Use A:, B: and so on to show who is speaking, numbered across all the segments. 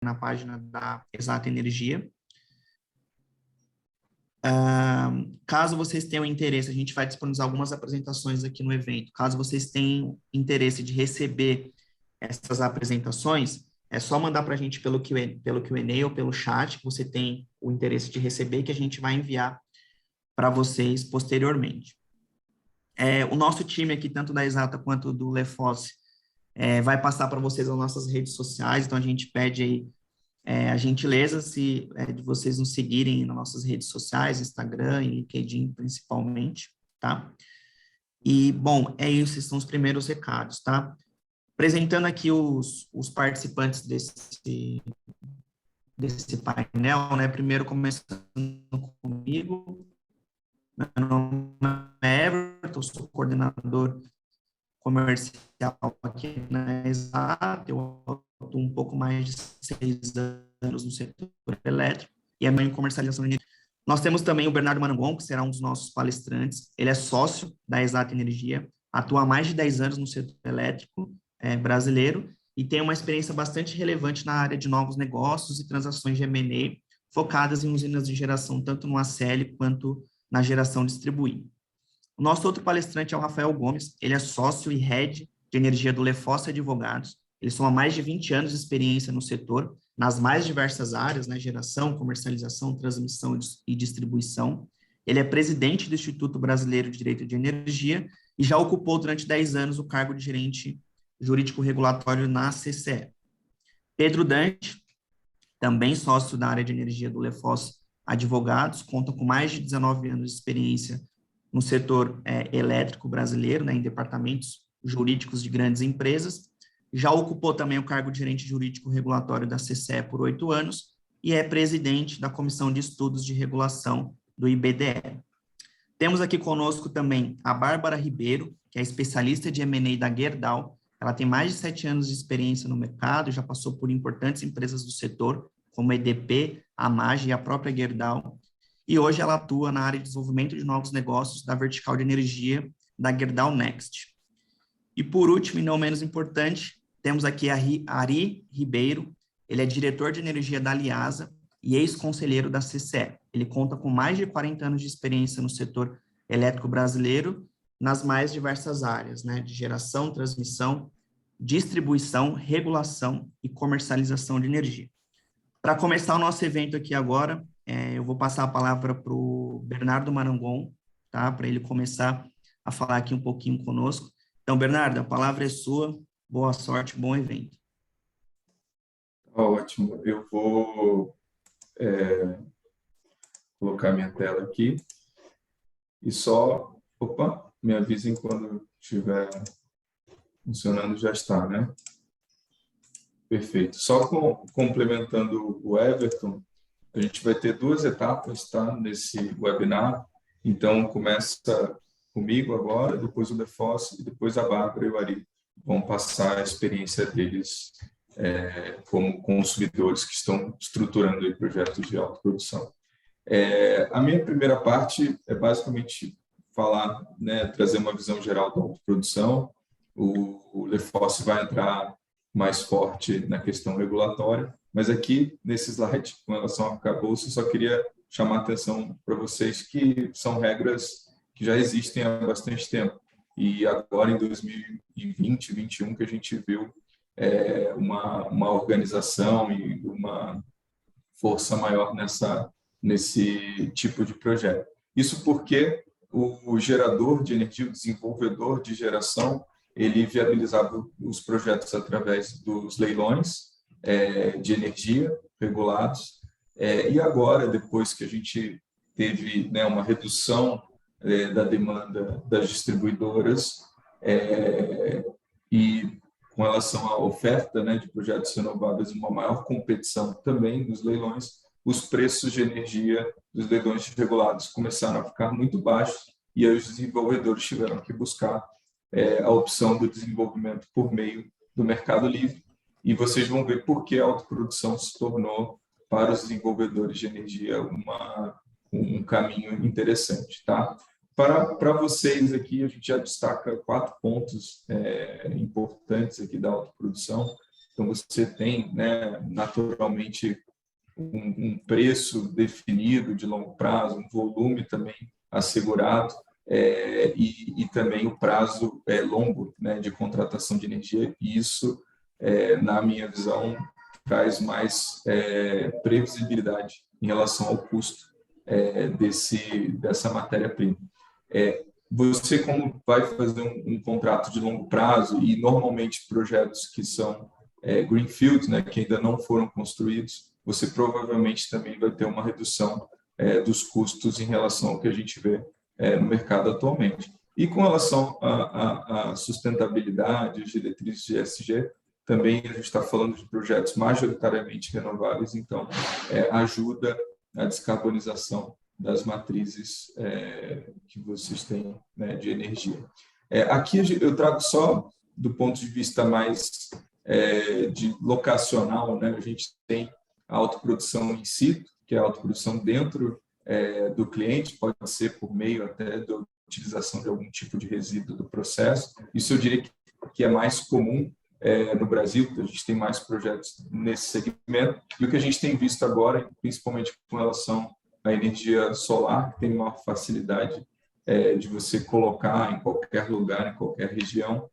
A: na página da Exata Energia. Caso vocês tenham interesse, a gente vai disponibilizar algumas apresentações aqui no evento. Caso vocês tenham interesse de receber essas apresentações, é só mandar para a gente pelo Q&A ou pelo chat, que você tem o interesse de receber, que a gente vai enviar para vocês posteriormente. O nosso time aqui, tanto da Exata quanto do Lefosse, vai passar para vocês as nossas redes sociais, então a gente pede aí a gentileza de vocês nos seguirem nas nossas redes sociais, Instagram e LinkedIn principalmente, tá? E, bom, é isso, esses são os primeiros recados, tá? Apresentando aqui os participantes desse painel, né? Primeiro começando comigo, meu nome é Everton, sou coordenador comercial aqui na Exata, eu atuo um pouco mais de 6 anos no setor elétrico e é em comercialização de energia. Nós temos também o Bernardo Marangon, que será um dos nossos palestrantes. Ele é sócio da Exata Energia, atua há mais de 10 anos no setor elétrico brasileiro e tem uma experiência bastante relevante na área de novos negócios e transações de M&A focadas em usinas de geração, tanto no ACL quanto na geração distribuída. O nosso outro palestrante é o Rafael Gomes, ele é sócio e head de energia do Lefosse Advogados. Eles são há mais de 20 anos de experiência no setor, nas mais diversas áreas, né, geração, comercialização, transmissão e distribuição. Ele é presidente do Instituto Brasileiro de Direito de Energia e já ocupou durante 10 anos o cargo de gerente jurídico regulatório na CCE. Pedro Dante, também sócio da área de energia do Lefosse Advogados, conta com mais de 19 anos de experiência no setor elétrico brasileiro, né, em departamentos jurídicos de grandes empresas. Já ocupou também o cargo de gerente jurídico regulatório da CCE por 8 anos e é presidente da Comissão de Estudos de Regulação do IBDE. Temos aqui conosco também a Bárbara Ribeiro, que é especialista de M&A da Gerdau. Ela tem mais de 7 anos de experiência no mercado, já passou por importantes empresas do setor, como a EDP, a MAGE e a própria Gerdau. E hoje ela atua na área de desenvolvimento de novos negócios da vertical de energia da Gerdau Next. E por último, e não menos importante, temos aqui a Ari Ribeiro. Ele é diretor de energia da Aliasa e ex-conselheiro da CCE. Ele conta com mais de 40 anos de experiência no setor elétrico brasileiro, nas mais diversas áreas, né, de geração, transmissão, distribuição, regulação e comercialização de energia. Para começar o nosso evento aqui agora, eu vou passar a palavra para o Bernardo Marangon, tá? Para ele começar a falar aqui um pouquinho conosco. Então, Bernardo, a palavra é sua. Boa sorte, bom evento.
B: Ótimo. Eu vou colocar minha tela aqui e só... Opa, me avisem quando estiver funcionando, já está, né? Perfeito. Só complementando o Everton, a gente vai ter 2 etapas, tá, nesse webinar. Então, começa comigo agora, depois o Lefosse e depois a Bárbara e o Ari vão passar a experiência deles como consumidores que estão estruturando aí projetos de autoprodução. A minha primeira parte é basicamente falar, né, trazer uma visão geral da autoprodução. O Lefosse vai entrar mais forte na questão regulatória, mas aqui, nesse slide, com relação ao arcabouço, eu só queria chamar a atenção para vocês que são regras que já existem há bastante tempo. E agora, em 2020, 2021, que a gente viu uma organização e uma força maior nesse tipo de projeto. Isso porque o gerador de energia, o desenvolvedor de geração, ele viabilizava os projetos através dos leilões de energia regulados. E agora, depois que a gente teve, né, uma redução da demanda das distribuidoras e com relação à oferta, né, de projetos renováveis, uma maior competição também nos leilões, os preços de energia dos leilões regulados começaram a ficar muito baixos e aí os desenvolvedores tiveram que buscar a opção do desenvolvimento por meio do mercado livre. E vocês vão ver por que a autoprodução se tornou, para os desenvolvedores de energia, um caminho interessante. Tá? Para vocês aqui, a gente já destaca 4 pontos importantes aqui da autoprodução. Então, você tem, né, naturalmente, um preço definido de longo prazo, um volume também assegurado, e também o prazo longo, né, de contratação de energia. E isso, na minha visão, traz mais previsibilidade em relação ao custo dessa matéria-prima. Você, como vai fazer um contrato de longo prazo, e normalmente projetos que são greenfield, né, que ainda não foram construídos, você provavelmente também vai ter uma redução dos custos em relação ao que a gente vê no mercado atualmente. E com relação à sustentabilidade, as diretrizes de ESG, também a gente está falando de projetos majoritariamente renováveis, então ajuda a descarbonização das matrizes que vocês têm, né, de energia. Aqui eu trago só do ponto de vista mais de locacional, né? A gente tem a autoprodução in situ, que é a autoprodução dentro do cliente, pode ser por meio até da utilização de algum tipo de resíduo do processo. Isso eu diria que é mais comum no Brasil, a gente tem mais projetos nesse segmento, e o que a gente tem visto agora, principalmente com relação à energia solar, que tem uma facilidade de você colocar em qualquer lugar, em qualquer região,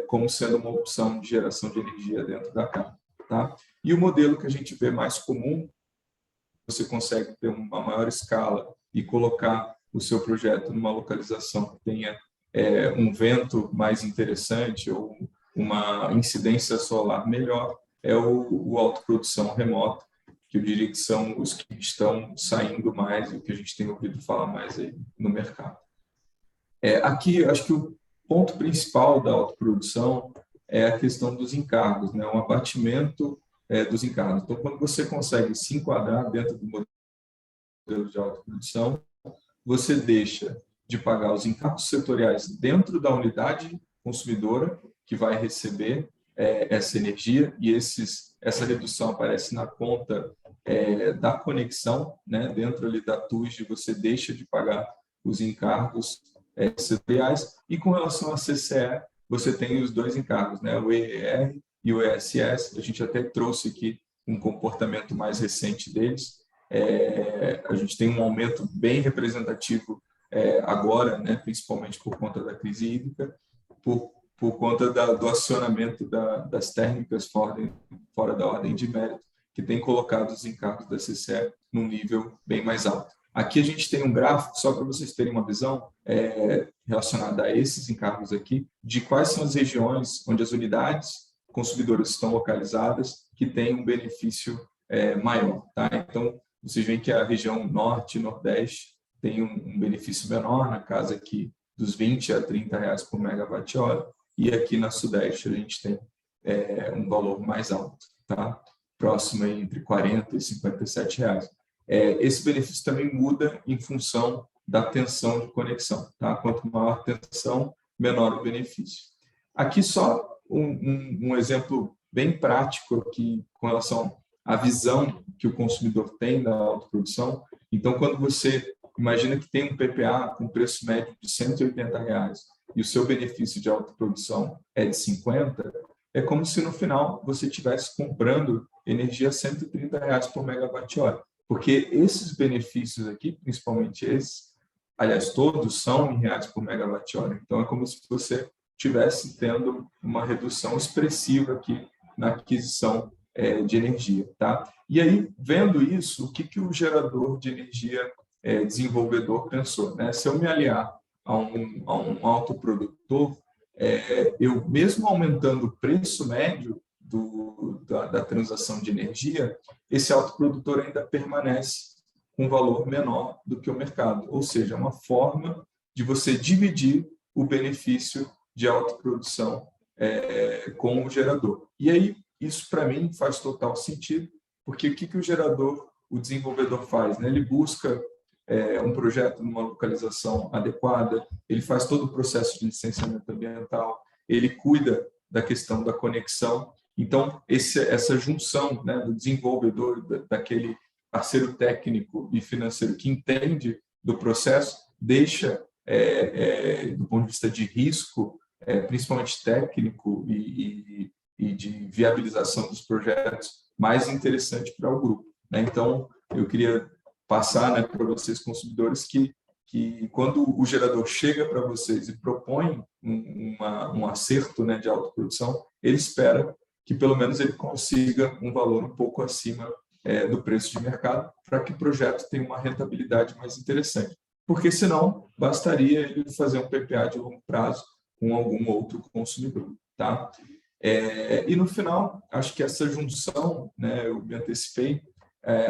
B: como sendo uma opção de geração de energia dentro da casa. Tá? E o modelo que a gente vê mais comum, você consegue ter uma maior escala e colocar o seu projeto numa localização que tenha um vento mais interessante ou uma incidência solar melhor, é o autoprodução remota, que eu diria que são os que estão saindo mais e o que a gente tem ouvido falar mais aí no mercado. Aqui, acho que o ponto principal da autoprodução é a questão dos encargos, né? O abatimento dos encargos. Então, quando você consegue se enquadrar dentro do modelo de autoprodução, você deixa de pagar os encargos setoriais dentro da unidade consumidora que vai receber essa energia, e essa redução aparece na conta da conexão, né? Dentro ali da TUSD, você deixa de pagar os encargos setoriais, e com relação à CCE, você tem os dois encargos, né? O EER e o ESS. A gente até trouxe aqui um comportamento mais recente deles. A gente tem um aumento bem representativo agora, né? Principalmente por conta da crise hídrica, por conta do acionamento das térmicas fora da ordem de mérito, que tem colocado os encargos da CCE num nível bem mais alto. Aqui a gente tem um gráfico, só para vocês terem uma visão relacionada a esses encargos aqui, de quais são as regiões onde as unidades consumidoras estão localizadas, que têm um benefício maior. Tá? Então, vocês veem que a região norte e nordeste tem um benefício menor, na casa aqui dos 20 a 30 reais por megawatt-hora, e aqui na sudeste a gente tem um valor mais alto, tá? Próximo aí entre 40 e 57 reais. Esse benefício também muda em função da tensão de conexão. Tá? Quanto maior a tensão, menor o benefício. Aqui só um exemplo bem prático aqui com relação à visão que o consumidor tem da autoprodução. Então, quando você imagina que tem um PPA com preço médio de 180 reais e o seu benefício de autoprodução é de 50, é como se no final você estivesse comprando energia a 130 reais por megawatt-hora. Porque esses benefícios aqui, principalmente esses, aliás, todos são em reais por megawatt-hora. Então, é como se você estivesse tendo uma redução expressiva aqui na aquisição de energia. Tá? E aí, vendo isso, o que o gerador de energia desenvolvedor pensou? Né? Se eu me aliar a um autoprodutor, eu mesmo aumentando o preço médio da transação de energia, esse autoprodutor ainda permanece com um valor menor do que o mercado. Ou seja, é uma forma de você dividir o benefício de autoprodução com o gerador. E aí, isso para mim faz total sentido, porque o que o gerador, o desenvolvedor faz? Né? Ele busca um projeto numa localização adequada, ele faz todo o processo de licenciamento ambiental, ele cuida da questão da conexão. Então, essa junção, né, do desenvolvedor, daquele parceiro técnico e financeiro que entende do processo, deixa, do ponto de vista de risco, principalmente técnico e e de viabilização dos projetos mais interessante para o grupo, né? Então, eu queria passar, né, para vocês, consumidores, que quando o gerador chega para vocês e propõe um acerto, né, de autoprodução, ele espera que pelo menos ele consiga um valor um pouco acima do preço de mercado, para que o projeto tenha uma rentabilidade mais interessante. Porque senão bastaria ele fazer um PPA de longo prazo com algum outro consumidor, tá? E no final, acho que essa junção, né, eu me antecipei,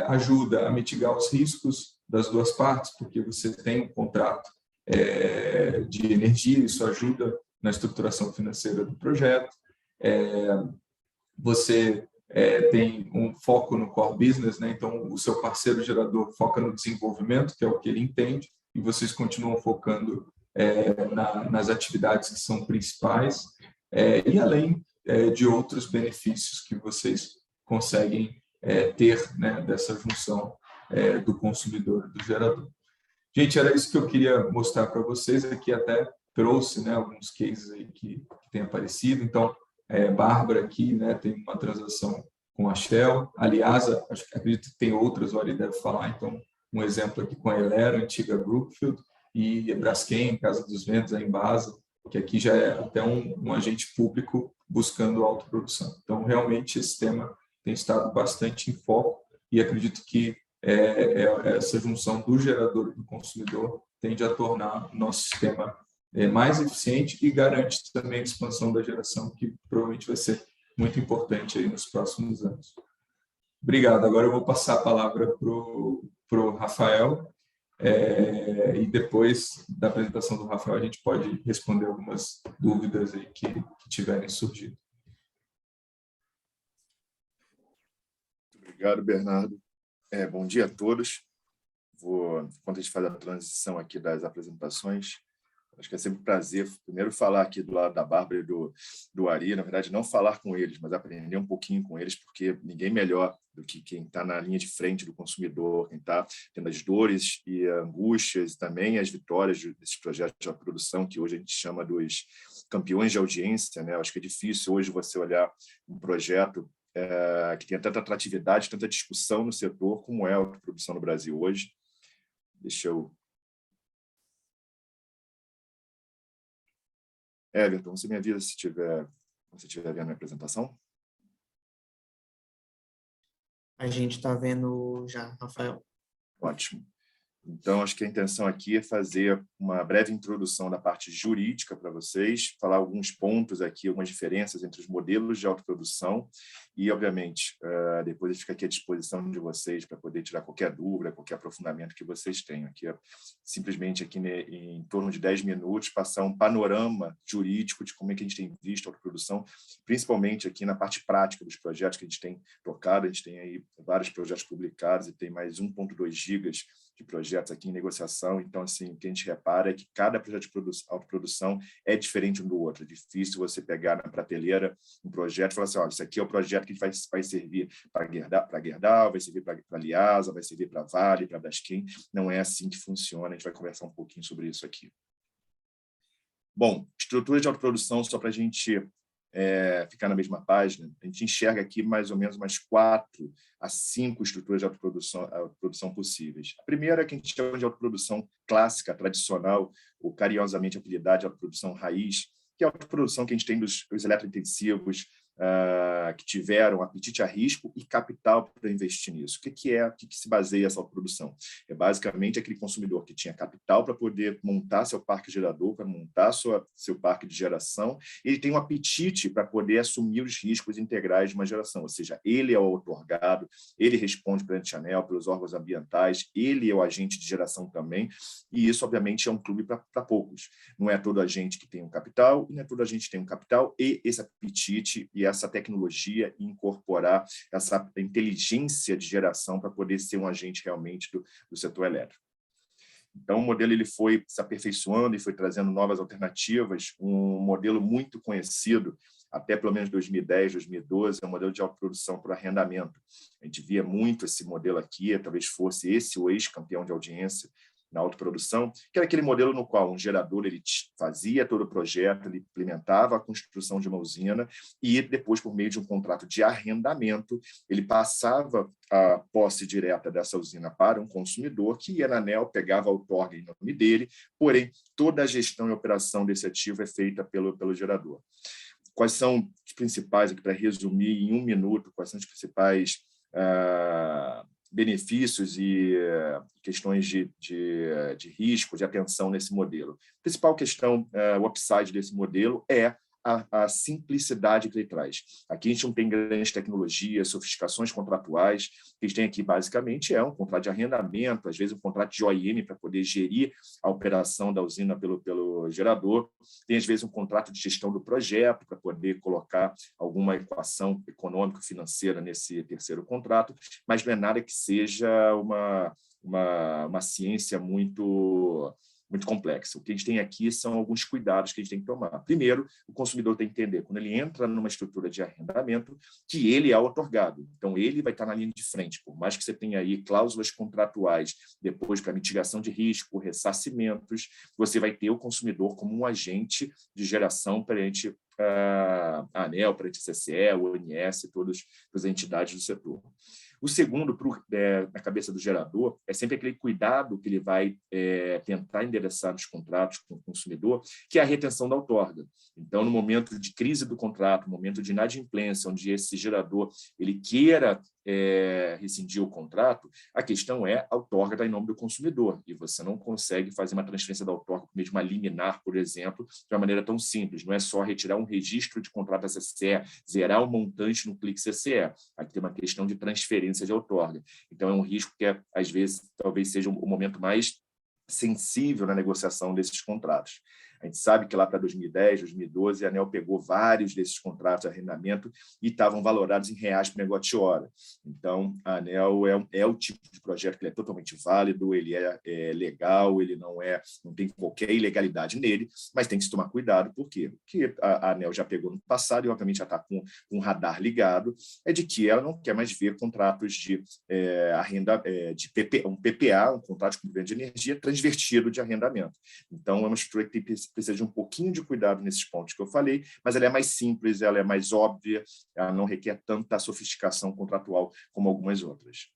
B: ajuda a mitigar os riscos das duas partes, porque você tem um contrato de energia, isso ajuda na estruturação financeira do projeto. Você tem um foco no core business, né? Então o seu parceiro gerador foca no desenvolvimento, que é o que ele entende, e vocês continuam focando nas atividades que são principais, e além de outros benefícios que vocês conseguem ter, né, dessa junção do consumidor e do gerador. Gente, era isso que eu queria mostrar para vocês. Aqui até trouxe, né, alguns cases aí que têm aparecido. Então, Bárbara aqui, né, tem uma transação com a Shell. Aliás, acredito que tem outras, o Ari deve falar. Então, um exemplo aqui com a Elera, antiga Brookfield, e Braskem, Casa dos Ventos, a Embasa, que aqui já é até um agente público buscando autoprodução. Então, realmente, esse tema tem estado bastante em foco e acredito que essa junção do gerador e do consumidor tende a tornar o nosso sistema mais eficiente e garante também a expansão da geração, que provavelmente vai ser muito importante aí nos próximos anos. Obrigado. Agora eu vou passar a palavra para o Rafael, e depois da apresentação do Rafael a gente pode responder algumas dúvidas aí que tiverem surgido.
C: Obrigado, Bernardo. Bom dia a todos. Enquanto a gente faz a transição aqui das apresentações, acho que é sempre um prazer, primeiro, falar aqui do lado da Bárbara e do Ari, na verdade, não falar com eles, mas aprender um pouquinho com eles, porque ninguém melhor do que quem está na linha de frente do consumidor, quem está tendo as dores e angústias, e também as vitórias desses projetos de produção, que hoje a gente chama dos campeões de audiência, né? Acho que é difícil hoje você olhar um projeto que tem tanta atratividade, tanta discussão no setor, como é a autoprodução no Brasil hoje. Deixa eu... Everton, você me avisa se você estiver vendo a minha apresentação?
A: A gente está vendo já, Rafael.
C: Ótimo. Então, acho que a intenção aqui é fazer uma breve introdução da parte jurídica para vocês, falar alguns pontos aqui, algumas diferenças entre os modelos de autoprodução e, obviamente, depois eu fico aqui à disposição de vocês para poder tirar qualquer dúvida, qualquer aprofundamento que vocês tenham. Aqui simplesmente aqui em torno de 10 minutos, passar um panorama jurídico de como é que a gente tem visto a autoprodução, principalmente aqui na parte prática dos projetos que a gente tem tocado. A gente tem aí vários projetos publicados e tem mais 1,2 gigas de projetos aqui em negociação. Então, assim, o que a gente repara é que cada projeto de autoprodução é diferente um do outro. É difícil você pegar na prateleira um projeto e falar assim, olha, isso aqui é o projeto que vai servir para Gerdau, vai servir para Liasa, vai servir para Vale, para Braskem. Não é assim que funciona. A gente vai conversar um pouquinho sobre isso aqui. Bom, estrutura de autoprodução, só para a gente ficar na mesma página, a gente enxerga aqui mais ou menos umas 4 a 5 estruturas de autoprodução possíveis. A primeira é que a gente chama de autoprodução clássica, tradicional, ou carinhosamente apelidada de autoprodução raiz, que é a autoprodução que a gente tem dos eletrointensivos, que tiveram apetite a risco e capital para investir nisso. O que se baseia essa autoprodução? É basicamente aquele consumidor que tinha capital para poder montar seu parque gerador, para montar seu parque de geração, ele tem um apetite para poder assumir os riscos integrais de uma geração, ou seja, ele é o outorgado, ele responde perante a ANEEL, pelos órgãos ambientais, ele é o agente de geração também, e isso, obviamente, é um clube para poucos. Não é todo agente que tem um capital, e não é todo agente que tem um capital e esse apetite e essa tecnologia e incorporar essa inteligência de geração para poder ser um agente realmente do setor elétrico. Então, o modelo ele foi se aperfeiçoando e foi trazendo novas alternativas. Um modelo muito conhecido, até pelo menos 2010, 2012, é o modelo de autoprodução por arrendamento. A gente via muito esse modelo aqui, talvez fosse esse o ex-campeão de audiência, na autoprodução, que era aquele modelo no qual um gerador ele fazia todo o projeto, ele implementava a construção de uma usina e depois, por meio de um contrato de arrendamento, ele passava a posse direta dessa usina para um consumidor que ia na ANEEL, pegava a outorga em nome dele, porém, toda a gestão e operação desse ativo é feita pelo gerador. Quais são os principais, aqui para resumir em 1 minuto, quais são os principais benefícios e questões de risco, de atenção nesse modelo? A principal questão, o upside desse modelo é a simplicidade que ele traz. Aqui a gente não tem grandes tecnologias, sofisticações contratuais. O que a gente tem aqui, basicamente, é um contrato de arrendamento, às vezes um contrato de OIM para poder gerir a operação da usina pelo gerador. Tem, às vezes, um contrato de gestão do projeto para poder colocar alguma equação econômico-financeira nesse terceiro contrato, mas não é nada que seja uma ciência muito complexa. O que a gente tem aqui são alguns cuidados que a gente tem que tomar. Primeiro, o consumidor tem que entender, quando ele entra numa estrutura de arrendamento, que ele é outorgado. Então, ele vai estar na linha de frente. Por mais que você tenha aí cláusulas contratuais, depois para mitigação de risco, ressarcimentos, você vai ter o consumidor como um agente de geração perante a ANEEL, perante a CCE, o ONS, todas as entidades do setor. O segundo, na cabeça do gerador, é sempre aquele cuidado que ele vai tentar endereçar nos contratos com o consumidor, que é a retenção da outorga. Então, no momento de crise do contrato, no momento de inadimplência, onde esse gerador ele queira rescindir o contrato, a questão é a outorga está em nome do consumidor, e você não consegue fazer uma transferência da outorga por meio de uma liminar, por exemplo, de uma maneira tão simples. Não é só retirar um registro de contrato da CCE, zerar o montante no clique CCE. Aqui tem uma questão de transferência de outorga. Então, é um risco que, às vezes, talvez seja o momento mais sensível na negociação desses contratos. A gente sabe que lá para 2010, 2012, a ANEEL pegou vários desses contratos de arrendamento e estavam valorados em reais por megawatt-hora. Então, a ANEEL é o tipo de projeto que ele é totalmente válido, ele é legal, ele não tem qualquer ilegalidade nele, mas tem que se tomar cuidado. Por quê? Porque a ANEEL já pegou no passado e, obviamente, já está com um radar ligado, é de que ela não quer mais ver contratos de um PPA, um contrato de complemento de energia, transvertido de arrendamento. Então, é uma estrutura que precisa de um pouquinho de cuidado nesses pontos que eu falei, mas ela é mais simples, ela é mais óbvia, ela não requer tanta sofisticação contratual como algumas outras.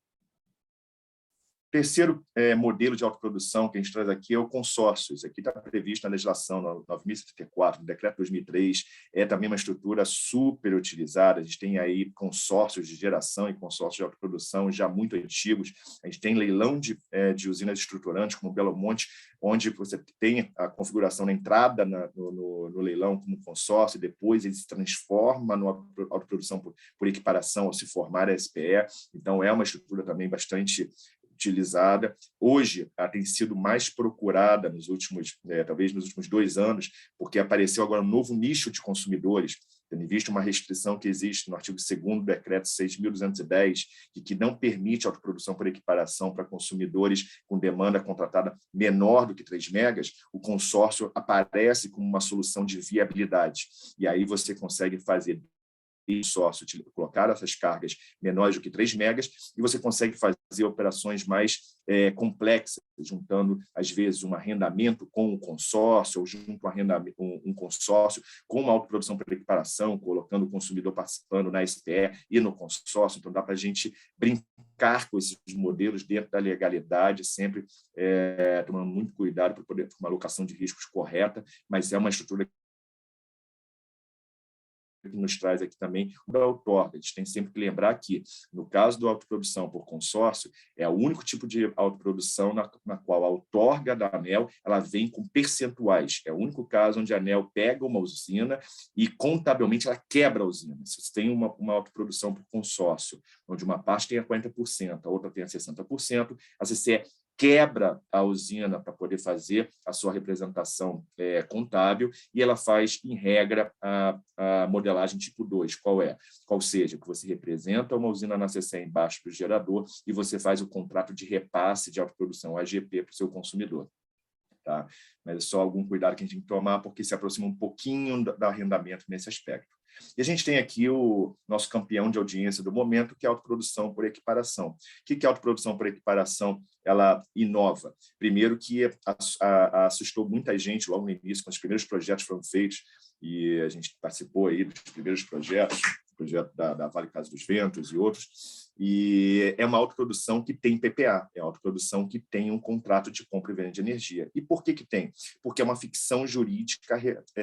C: Terceiro modelo de autoprodução que a gente traz aqui é o consórcio. Isso aqui está previsto na legislação 9.074, no decreto 2003, é também uma estrutura super utilizada. A gente tem aí consórcios de geração e consórcios de autoprodução já muito antigos. A gente tem leilão de usinas estruturantes, como Belo Monte, onde você tem a configuração na entrada no leilão como consórcio, e depois ele se transforma na autoprodução por equiparação ao se formar a SPE. Então, é uma estrutura também bastante utilizada. Hoje, ela tem sido mais procurada talvez nos últimos 2 anos, porque apareceu agora um novo nicho de consumidores, tendo visto uma restrição que existe no artigo 2º do decreto 6.210, que não permite autoprodução por equiparação para consumidores com demanda contratada menor do que 3 megas, o consórcio aparece como uma solução de viabilidade. E aí você consegue fazer consórcio, colocar essas cargas menores do que 3 megas, e você consegue fazer operações mais complexas, juntando, às vezes, um arrendamento com um consórcio, ou junto um consórcio com uma autoprodução por equiparação, colocando o consumidor participando na SPE e no consórcio. Então, dá para a gente brincar com esses modelos dentro da legalidade, sempre tomando muito cuidado para poder ter uma alocação de riscos correta, mas é uma estrutura que nos traz aqui também o da outorga. A gente tem sempre que lembrar que, no caso da autoprodução por consórcio, é o único tipo de autoprodução na qual a outorga da ANEEL ela vem com percentuais. É o único caso onde a ANEEL pega uma usina e, contabilmente, ela quebra a usina. Se você tem uma autoprodução por consórcio, onde uma parte tem a 40%, a outra tem a 60%, a CCE quebra a usina para poder fazer a sua representação contábil, e ela faz, em regra, a modelagem tipo 2. Qual seja, que você representa uma usina na CCE embaixo do gerador e você faz o contrato de repasse de autoprodução, AGP, para o seu consumidor. Tá? Mas é só algum cuidado que a gente tem que tomar, porque se aproxima um pouquinho do arrendamento nesse aspecto. E a gente tem aqui o nosso campeão de audiência do momento, que é a autoprodução por equiparação. O que é a autoprodução por equiparação? Ela inova. Primeiro que assustou muita gente logo no início, quando os primeiros projetos foram feitos, e a gente participou aí dos primeiros projetos, o projeto da Vale Casa dos Ventos e outros, e é uma autoprodução que tem PPA, é uma autoprodução que tem um contrato de compra e venda de energia. E por que tem? Porque é uma ficção jurídica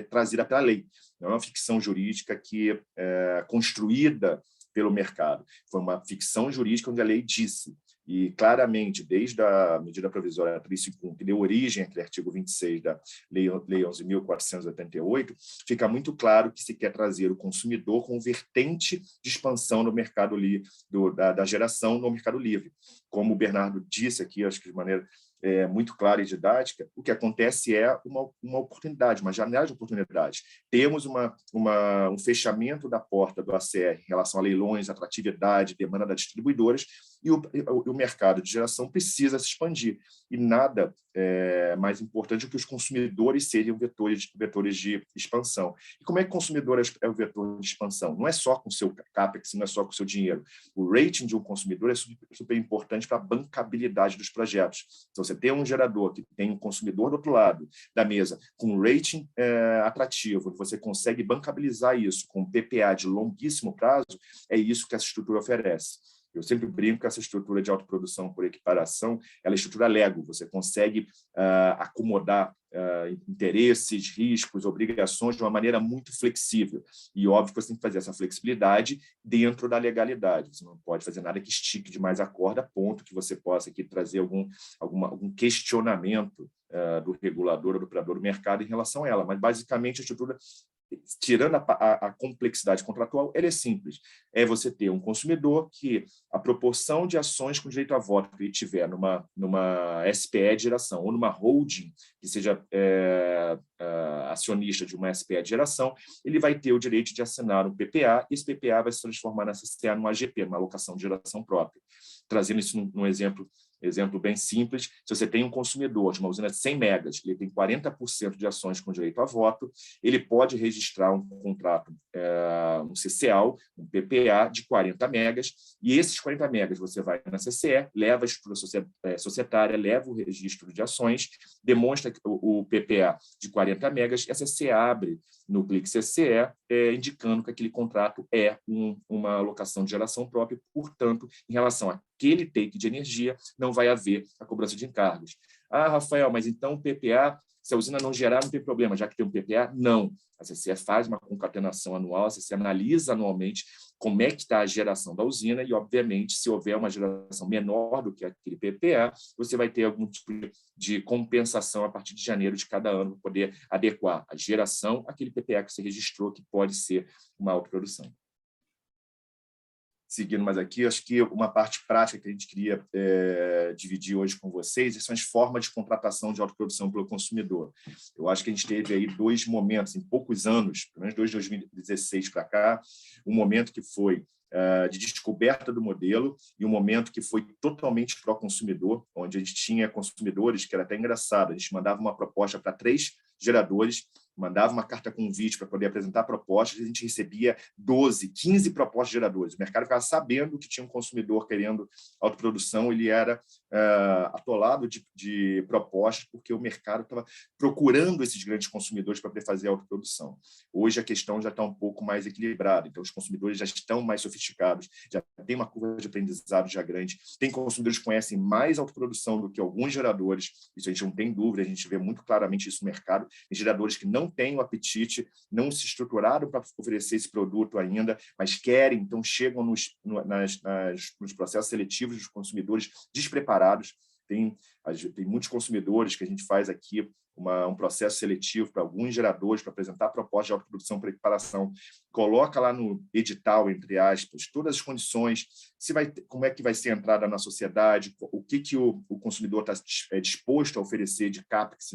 C: trazida pela lei, não é uma ficção jurídica que é construída pelo mercado. Foi uma ficção jurídica onde a lei disse, e claramente, desde a medida provisória 351, que deu origem àquele artigo 26 da Lei 11.488, fica muito claro que se quer trazer o consumidor com vertente de expansão no mercado da geração no mercado livre. Como o Bernardo disse aqui, acho que de maneira muito clara e didática, o que acontece é uma oportunidade, uma janela de oportunidade. Temos um fechamento da porta do ACR em relação a leilões, atratividade, demanda das distribuidoras, e o mercado de geração precisa se expandir. E nada mais importante do que os consumidores serem vetores de expansão. E como é que o consumidor é o vetor de expansão? Não é só com o seu CAPEX, não é só com o seu dinheiro. O rating de um consumidor é super importante para a bancabilidade dos projetos. Então, você tem um gerador que tem um consumidor do outro lado da mesa com um rating atrativo, você consegue bancabilizar isso com um PPA de longuíssimo prazo, é isso que essa estrutura oferece. Eu sempre brinco que essa estrutura de autoprodução por equiparação ela é estrutura Lego. Você consegue acomodar interesses, riscos, obrigações de uma maneira muito flexível. E óbvio que você tem que fazer essa flexibilidade dentro da legalidade. Você não pode fazer nada que estique demais a corda, a ponto que você possa aqui trazer algum questionamento do regulador ou do operador do mercado em relação a ela. Mas, basicamente, a estrutura, tirando a complexidade contratual, ela é simples. É você ter um consumidor que a proporção de ações com direito a voto que ele tiver numa SPE de geração ou numa holding que seja acionista de uma SPE de geração, ele vai ter o direito de assinar um PPA, e esse PPA vai se transformar nessa CCA numa AGP, numa alocação de geração própria. Trazendo isso num exemplo bem simples, se você tem um consumidor de uma usina de 100 megas, ele tem 40% de ações com direito a voto, ele pode registrar um contrato, um CCA, um PPA de 40 megas, e esses 40 megas você vai na CCE, leva a estrutura societária, leva o registro de ações, demonstra o PPA de 40 megas, e a CCE abre no clique CCE, indicando que aquele contrato é uma alocação de geração própria, portanto, em relação àquele take de energia, não vai haver a cobrança de encargos. Ah, Rafael, mas então o PPA, se a usina não gerar, não tem problema, já que tem um PPA? Não. A CCE faz uma concatenação anual, a CCE analisa anualmente como é que está a geração da usina e, obviamente, se houver uma geração menor do que aquele PPA, você vai ter algum tipo de compensação a partir de janeiro de cada ano para poder adequar a geração àquele PPA que você registrou, que pode ser uma autoprodução. Seguindo mais aqui, acho que uma parte prática que a gente queria dividir hoje com vocês são as formas de contratação de autoprodução pelo consumidor. Eu acho que a gente teve aí dois momentos, em poucos anos, pelo menos desde 2016 para cá, um momento que foi de descoberta do modelo e um momento que foi totalmente pró-consumidor, onde a gente tinha consumidores, que era até engraçado, a gente mandava uma proposta para 3 geradores, mandava uma carta convite para poder apresentar propostas, e a gente recebia 12, 15 propostas de geradores. O mercado ficava sabendo que tinha um consumidor querendo autoprodução, ele era atolado de propostas, porque o mercado estava procurando esses grandes consumidores para poder fazer a autoprodução. Hoje a questão já está um pouco mais equilibrada, então os consumidores já estão mais sofisticados, já tem uma curva de aprendizado já grande, tem consumidores que conhecem mais autoprodução do que alguns geradores, isso a gente não tem dúvida, a gente vê muito claramente isso no mercado, tem geradores que não têm o apetite, não se estruturaram para oferecer esse produto ainda, mas querem, então chegam nos processos seletivos dos consumidores despreparados. Tem muitos consumidores que a gente faz aqui um processo seletivo para alguns geradores para apresentar proposta de autoprodução para equiparação, coloca lá no edital, entre aspas, todas as condições, como é que vai ser a entrada na sociedade, o que o consumidor está disposto a oferecer de CAPEX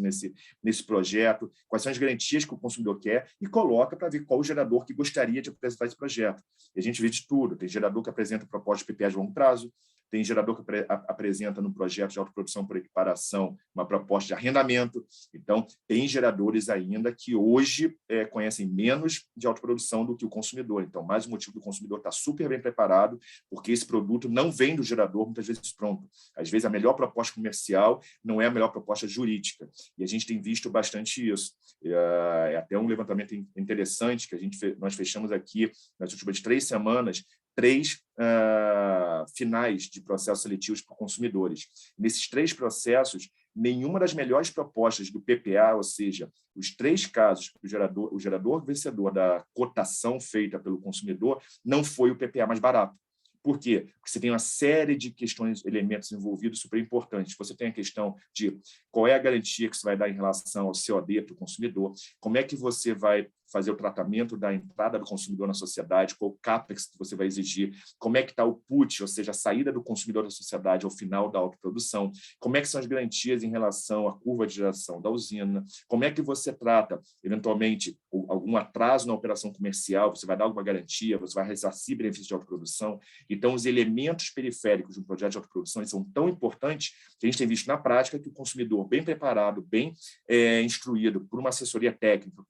C: nesse projeto, quais são as garantias que o consumidor quer, e coloca para ver qual o gerador que gostaria de apresentar esse projeto. E a gente vê de tudo, tem gerador que apresenta proposta de PPA de longo prazo, tem gerador que apresenta no projeto de autoprodução por equiparação uma proposta de arrendamento. Então, tem geradores ainda que hoje conhecem menos de autoprodução do que o consumidor. Então, mais um motivo do consumidor estar super bem preparado, porque esse produto não vem do gerador, muitas vezes pronto. Às vezes, a melhor proposta comercial não é a melhor proposta jurídica. E a gente tem visto bastante isso. É até um levantamento interessante que nós fechamos aqui nas últimas 3 semanas, 3 finais de processos seletivos por consumidores. Nesses 3 processos, nenhuma das melhores propostas do PPA, ou seja, os 3 casos que o gerador vencedor da cotação feita pelo consumidor, não foi o PPA mais barato. Por quê? Porque você tem uma série de questões, elementos envolvidos super importantes. Você tem a questão de qual é a garantia que você vai dar em relação ao COD para o consumidor, como é que você vai fazer o tratamento da entrada do consumidor na sociedade, qual o CAPEX que você vai exigir, como é que está o PUT, ou seja, a saída do consumidor da sociedade ao final da autoprodução, como é que são as garantias em relação à curva de geração da usina, como é que você trata, eventualmente, algum atraso na operação comercial, você vai dar alguma garantia, você vai ressarcir benefícios de autoprodução. Então, os elementos periféricos de um projeto de autoprodução eles são tão importantes que a gente tem visto na prática que o consumidor bem preparado, bem instruído por uma assessoria técnica,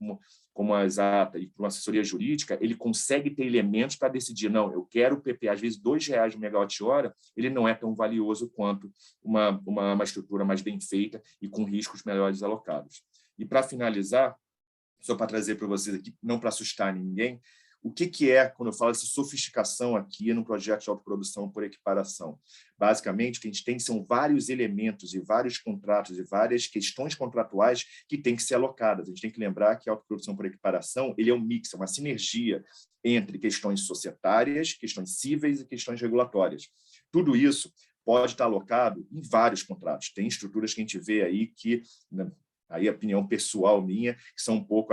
C: como a Exata, e por uma assessoria jurídica, ele consegue ter elementos para decidir, não, eu quero o PPA, às vezes R$2 de megawatt-hora, ele não é tão valioso quanto uma estrutura mais bem feita e com riscos melhores alocados. E, para finalizar, só para trazer para vocês aqui, não para assustar ninguém, o que é, quando eu falo de sofisticação aqui no projeto de autoprodução por equiparação? Basicamente, o que a gente tem são vários elementos e vários contratos e várias questões contratuais que têm que ser alocadas. A gente tem que lembrar que a autoprodução por equiparação ele é um mix, é uma sinergia entre questões societárias, questões cíveis e questões regulatórias. Tudo isso pode estar alocado em vários contratos. Tem estruturas que a gente vê aí que... aí a opinião pessoal minha, que são um pouco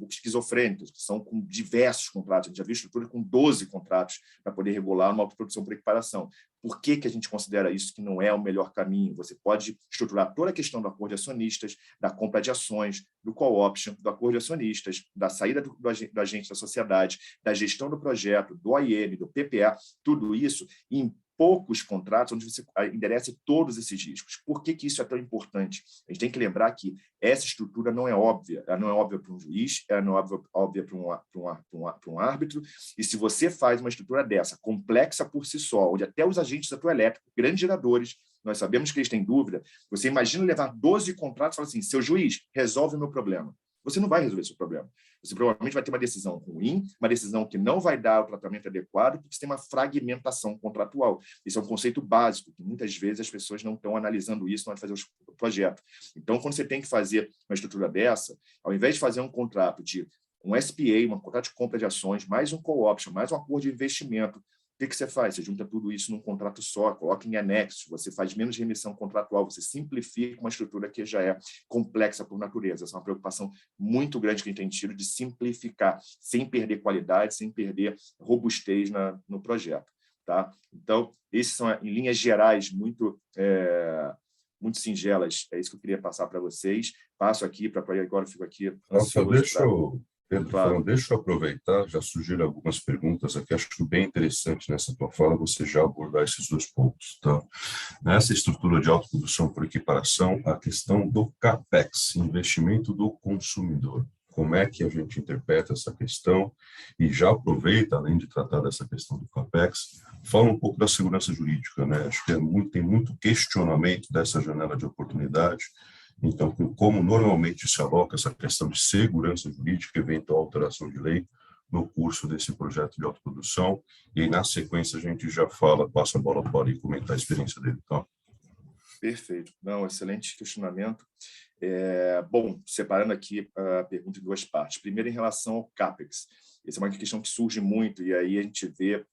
C: esquizofrênicas, que são com diversos contratos. A gente já viu estrutura com 12 contratos para poder regular uma autoprodução por equiparação. Por que a gente considera isso que não é o melhor caminho? Você pode estruturar toda a questão do acordo de acionistas, da compra de ações, do call option, do acordo de acionistas, da saída do agente da sociedade, da gestão do projeto, do AIM, do PPA, tudo isso em poucos contratos onde você enderece todos esses riscos. Por que isso é tão importante? A gente tem que lembrar que essa estrutura não é óbvia. Ela não é óbvia para um juiz, ela não é óbvia para um árbitro. E se você faz uma estrutura dessa, complexa por si só, onde até os agentes da tua elétrica, grandes geradores, nós sabemos que eles têm dúvida, você imagina levar 12 contratos e falar assim, seu juiz, resolve o meu problema. Você não vai resolver esse problema. Você provavelmente vai ter uma decisão ruim, uma decisão que não vai dar o tratamento adequado, porque você tem uma fragmentação contratual. Isso é um conceito básico, que muitas vezes as pessoas não estão analisando isso na hora de fazer o projeto. Então, quando você tem que fazer uma estrutura dessa, ao invés de fazer um contrato de um SPA, um contrato de compra de ações, mais um call option, mais um acordo de investimento, o que você faz? Você junta tudo isso num contrato só, coloca em anexo, você faz menos remissão contratual, você simplifica uma estrutura que já é complexa por natureza. Essa é uma preocupação muito grande que a gente tem tido de simplificar, sem perder qualidade, sem perder robustez no projeto. Tá? Então, esses são, em linhas gerais, muito singelas. É isso que eu queria passar para vocês. Passo aqui, agora eu fico aqui.
D: Pedro, deixa eu aproveitar, já surgiram algumas perguntas aqui, acho que bem interessante nessa tua fala você já abordar esses 2 pontos. Então, nessa estrutura de autoprodução por equiparação, a questão do CAPEX, investimento do consumidor. Como é que a gente interpreta essa questão? E já aproveita, além de tratar dessa questão do CAPEX, fala um pouco da segurança jurídica, né? Acho que tem muito questionamento dessa janela de oportunidade. Então, como normalmente se aloca essa questão de segurança jurídica, eventual alteração de lei, no curso desse projeto de autoprodução, e aí, na sequência a gente já passa a bola para ele comentar a experiência dele. Tá?
C: Perfeito. Não, excelente questionamento. Bom, separando aqui a pergunta em 2 partes. Primeiro, em relação ao CAPEX. Essa é uma questão que surge muito, e aí a gente vê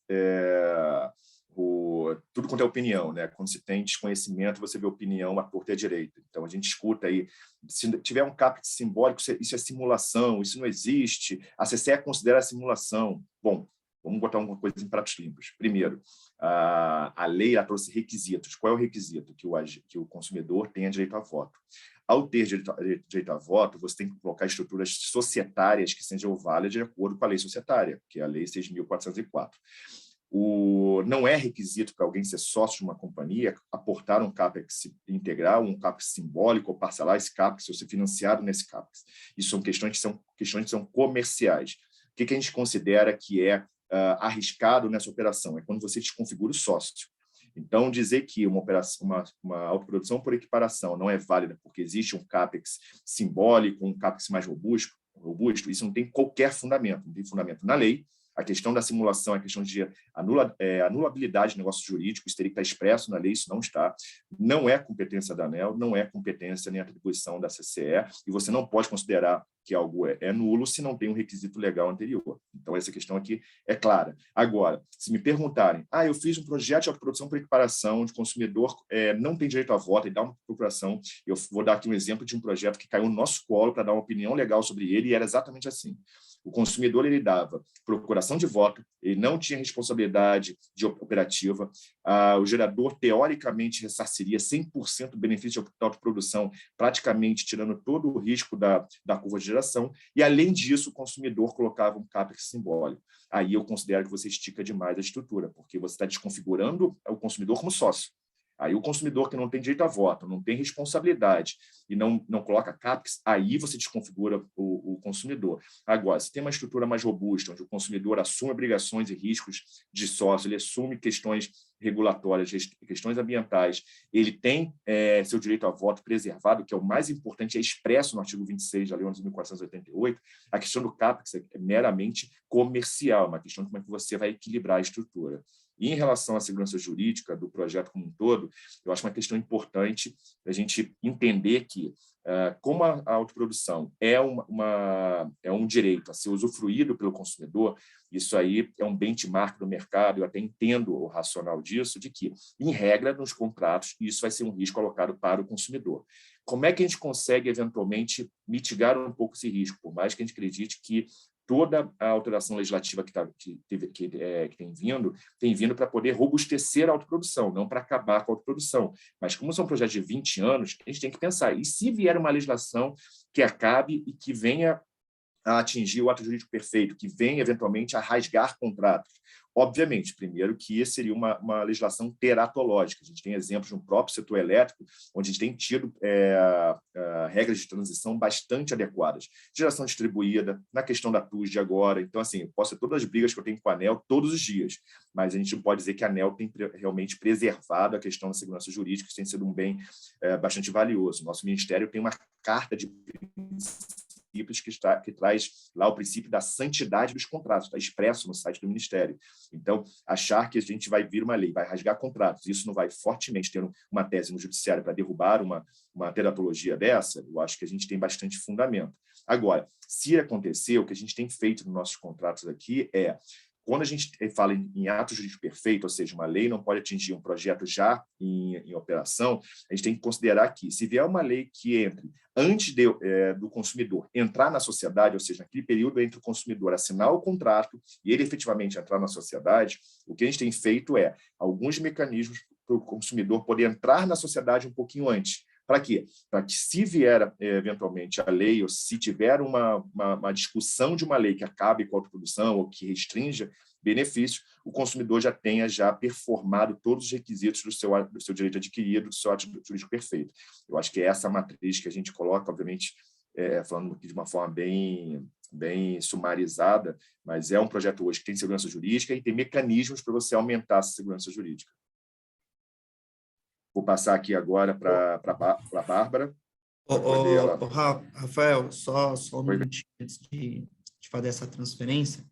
C: tudo quanto é opinião, né? Quando se tem desconhecimento, você vê opinião à torta e à direita. Então, a gente escuta aí, se tiver um CAPEX simbólico, isso é simulação, isso não existe, a CCE considera a simulação. Bom, vamos botar uma coisa em pratos limpos. Primeiro, a lei trouxe requisitos. Qual é o requisito? Que o consumidor tenha direito a voto. Ao ter direito a voto, você tem que colocar estruturas societárias que sejam válidas de acordo com a lei societária, que é a Lei 6.404. Não é requisito para alguém ser sócio de uma companhia aportar um CAPEX integral, um CAPEX simbólico, ou parcelar esse CAPEX, ou ser financiado nesse CAPEX. Isso são questões que são comerciais. O que a gente considera que é arriscado nessa operação? É quando você desconfigura o sócio. Então, dizer que uma autoprodução por equiparação não é válida porque existe um CAPEX simbólico, um CAPEX mais robusto, isso não tem qualquer fundamento. Não tem fundamento na lei. A questão da simulação, a questão de anulabilidade de negócio jurídico, isso teria que estar expresso na lei, isso não está. Não é competência da ANEEL, não é competência nem atribuição da CCE, e você não pode considerar que algo é nulo se não tem um requisito legal anterior. Então, essa questão aqui é clara. Agora, se me perguntarem, eu fiz um projeto de autoprodução por equiparação, onde o consumidor não tem direito a voto e dá uma procuração, eu vou dar aqui um exemplo de um projeto que caiu no nosso colo para dar uma opinião legal sobre ele, e era exatamente assim. O consumidor ele dava procuração de voto, ele não tinha responsabilidade de operativa, o gerador, teoricamente, ressarciria 100% do benefício de autoprodução, praticamente tirando todo o risco da curva de geração, e, além disso, o consumidor colocava um CAPEX simbólico. Aí eu considero que você estica demais a estrutura, porque você está desconfigurando o consumidor como sócio. Aí o consumidor que não tem direito a voto, não tem responsabilidade e não coloca CAPEX, aí você desconfigura o consumidor. Agora, se tem uma estrutura mais robusta, onde o consumidor assume obrigações e riscos de sócio, ele assume questões regulatórias, questões ambientais, ele tem seu direito a voto preservado, que é o mais importante, é expresso no artigo 26 da Lei 11.488, a questão do CAPEX é meramente comercial, uma questão de como é que você vai equilibrar a estrutura. E em relação à segurança jurídica do projeto como um todo, eu acho uma questão importante a gente entender que, como a autoprodução é um direito a ser usufruído pelo consumidor, isso aí é um benchmark do mercado, eu até entendo o racional disso, de que, em regra, nos contratos, isso vai ser um risco alocado para o consumidor. Como é que a gente consegue, eventualmente, mitigar um pouco esse risco, por mais que a gente acredite que toda a alteração legislativa que tem vindo para poder robustecer a autoprodução, não para acabar com a autoprodução. Mas, como são projetos de 20 anos, a gente tem que pensar, e se vier uma legislação que acabe e que venha a atingir o ato jurídico perfeito, que venha, eventualmente, a rasgar contratos? Obviamente, primeiro, que seria uma legislação teratológica. A gente tem exemplos no próprio setor elétrico, onde a gente tem tido regras de transição bastante adequadas. Geração distribuída, na questão da TUS de agora. Então, assim, eu posso ter todas as brigas que eu tenho com a ANEEL todos os dias, mas a gente não pode dizer que a ANEEL tem realmente preservado a questão da segurança jurídica, que tem sido um bem bastante valioso. Nosso Ministério tem uma carta de que traz lá o princípio da santidade dos contratos, está expresso no site do Ministério. Então, achar que a gente vai vir uma lei, vai rasgar contratos, isso não vai fortemente ter uma tese no judiciário para derrubar uma teratologia dessa, eu acho que a gente tem bastante fundamento. Agora, se acontecer, o que a gente tem feito nos nossos contratos aqui é, quando a gente fala em ato jurídico perfeito, ou seja, uma lei não pode atingir um projeto já em operação, a gente tem que considerar que, se vier uma lei que entre antes do consumidor entrar na sociedade, ou seja, naquele período entre o consumidor assinar o contrato e ele efetivamente entrar na sociedade, o que a gente tem feito é alguns mecanismos para o consumidor poder entrar na sociedade um pouquinho antes. Para quê? Para que, se vier eventualmente a lei, ou se tiver uma discussão de uma lei que acabe com a autoprodução ou que restrinja benefícios, o consumidor já tenha performado todos os requisitos do seu direito adquirido, do seu ato jurídico perfeito. Eu acho que é essa matriz que a gente coloca, obviamente, falando aqui de uma forma bem sumarizada, mas é um projeto hoje que tem segurança jurídica e tem mecanismos para você aumentar essa segurança jurídica. Vou passar aqui agora para a Bárbara.
A: Rafael, só um minutinho antes de fazer essa transferência.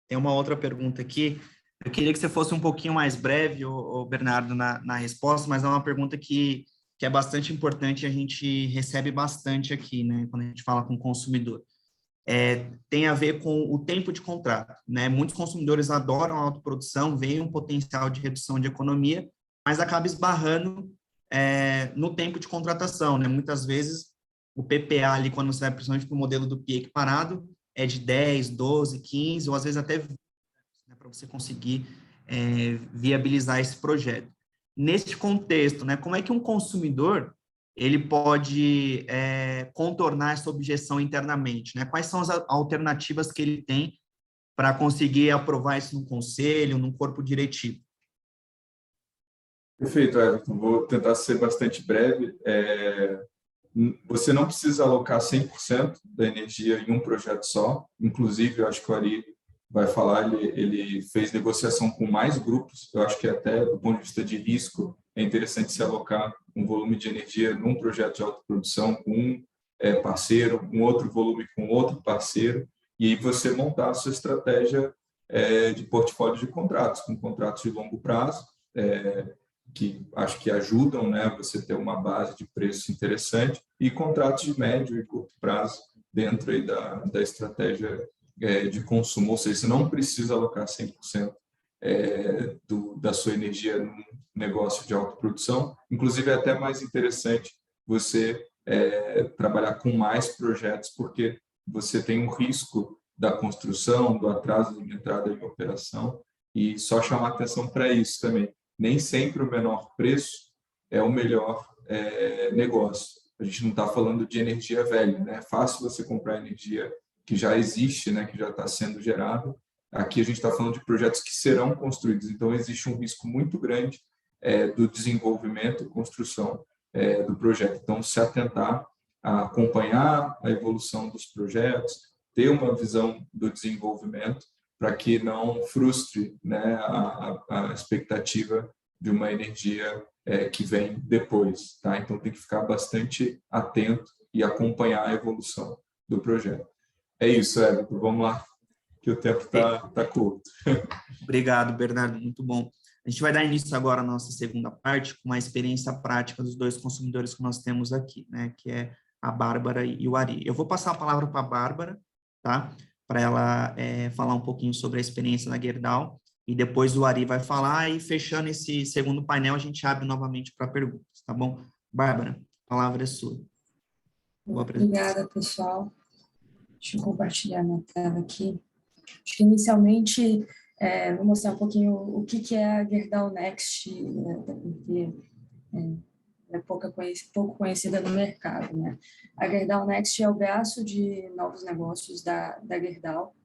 A: Tem uma outra pergunta aqui. Eu queria que você fosse um pouquinho mais breve, Bernardo, na resposta, mas é uma pergunta que é bastante importante e a gente recebe bastante aqui, né, quando a gente fala com o consumidor. Tem a ver com o tempo de contrato, né? Muitos consumidores adoram a autoprodução, veem um potencial de redução de economia, mas acaba esbarrando no tempo de contratação, né? Muitas vezes, o PPA ali, quando você vai principalmente para o modelo do PIE equiparado, é de 10, 12, 15, ou às vezes até 20, né, para você conseguir viabilizar esse projeto. Neste contexto, né, como é que um consumidor ele pode contornar essa objeção internamente, né? Quais são as alternativas que ele tem para conseguir aprovar isso no conselho, num corpo diretivo.
B: Perfeito, Everton. Vou tentar ser bastante breve. Você não precisa alocar 100% da energia em um projeto só. Inclusive, eu acho que o Ari vai falar, ele fez negociação com mais grupos. Eu acho que até do ponto de vista de risco, é interessante se alocar um volume de energia num projeto de autoprodução com um parceiro, um outro volume com outro parceiro, e aí você montar a sua estratégia de portfólio de contratos, com contratos de longo prazo, que acho que ajudam, né, você ter uma base de preço interessante, e contratos de médio e curto prazo dentro aí da estratégia de consumo, ou seja, você não precisa alocar 100% da sua energia num negócio de autoprodução. Inclusive, é até mais interessante você trabalhar com mais projetos, porque você tem um risco da construção, do atraso de entrada em operação, e só chamar atenção para isso também. Nem sempre o menor preço é o melhor negócio. A gente não está falando de energia velha, né? É fácil você comprar energia que já existe, né? Que já está sendo gerada. Aqui a gente está falando de projetos que serão construídos, então existe um risco muito grande do desenvolvimento e construção do projeto. Então, se atentar a acompanhar a evolução dos projetos, ter uma visão do desenvolvimento, para que não frustre, né, a expectativa de uma energia que vem depois. Tá? Então, tem que ficar bastante atento e acompanhar a evolução do projeto. É isso, Everton. Vamos lá, que o tempo está curto.
A: Obrigado, Bernardo. Muito bom. A gente vai dar início agora à nossa segunda parte, com a experiência prática dos dois consumidores que nós temos aqui, né, que é a Bárbara e o Ari. Eu vou passar a palavra para a Bárbara, tá? Para ela falar um pouquinho sobre a experiência na Gerdau, e depois o Ari vai falar, e fechando esse segundo painel, a gente abre novamente para perguntas, tá bom? Bárbara, a palavra é sua.
E: Obrigada, pessoal. Deixa eu compartilhar minha tela aqui. Acho que, inicialmente, vou mostrar um pouquinho o que é a Gerdau Next, até porque é pouco conhecida no mercado, né? A Gerdau Next é o braço de novos negócios da Gerdau.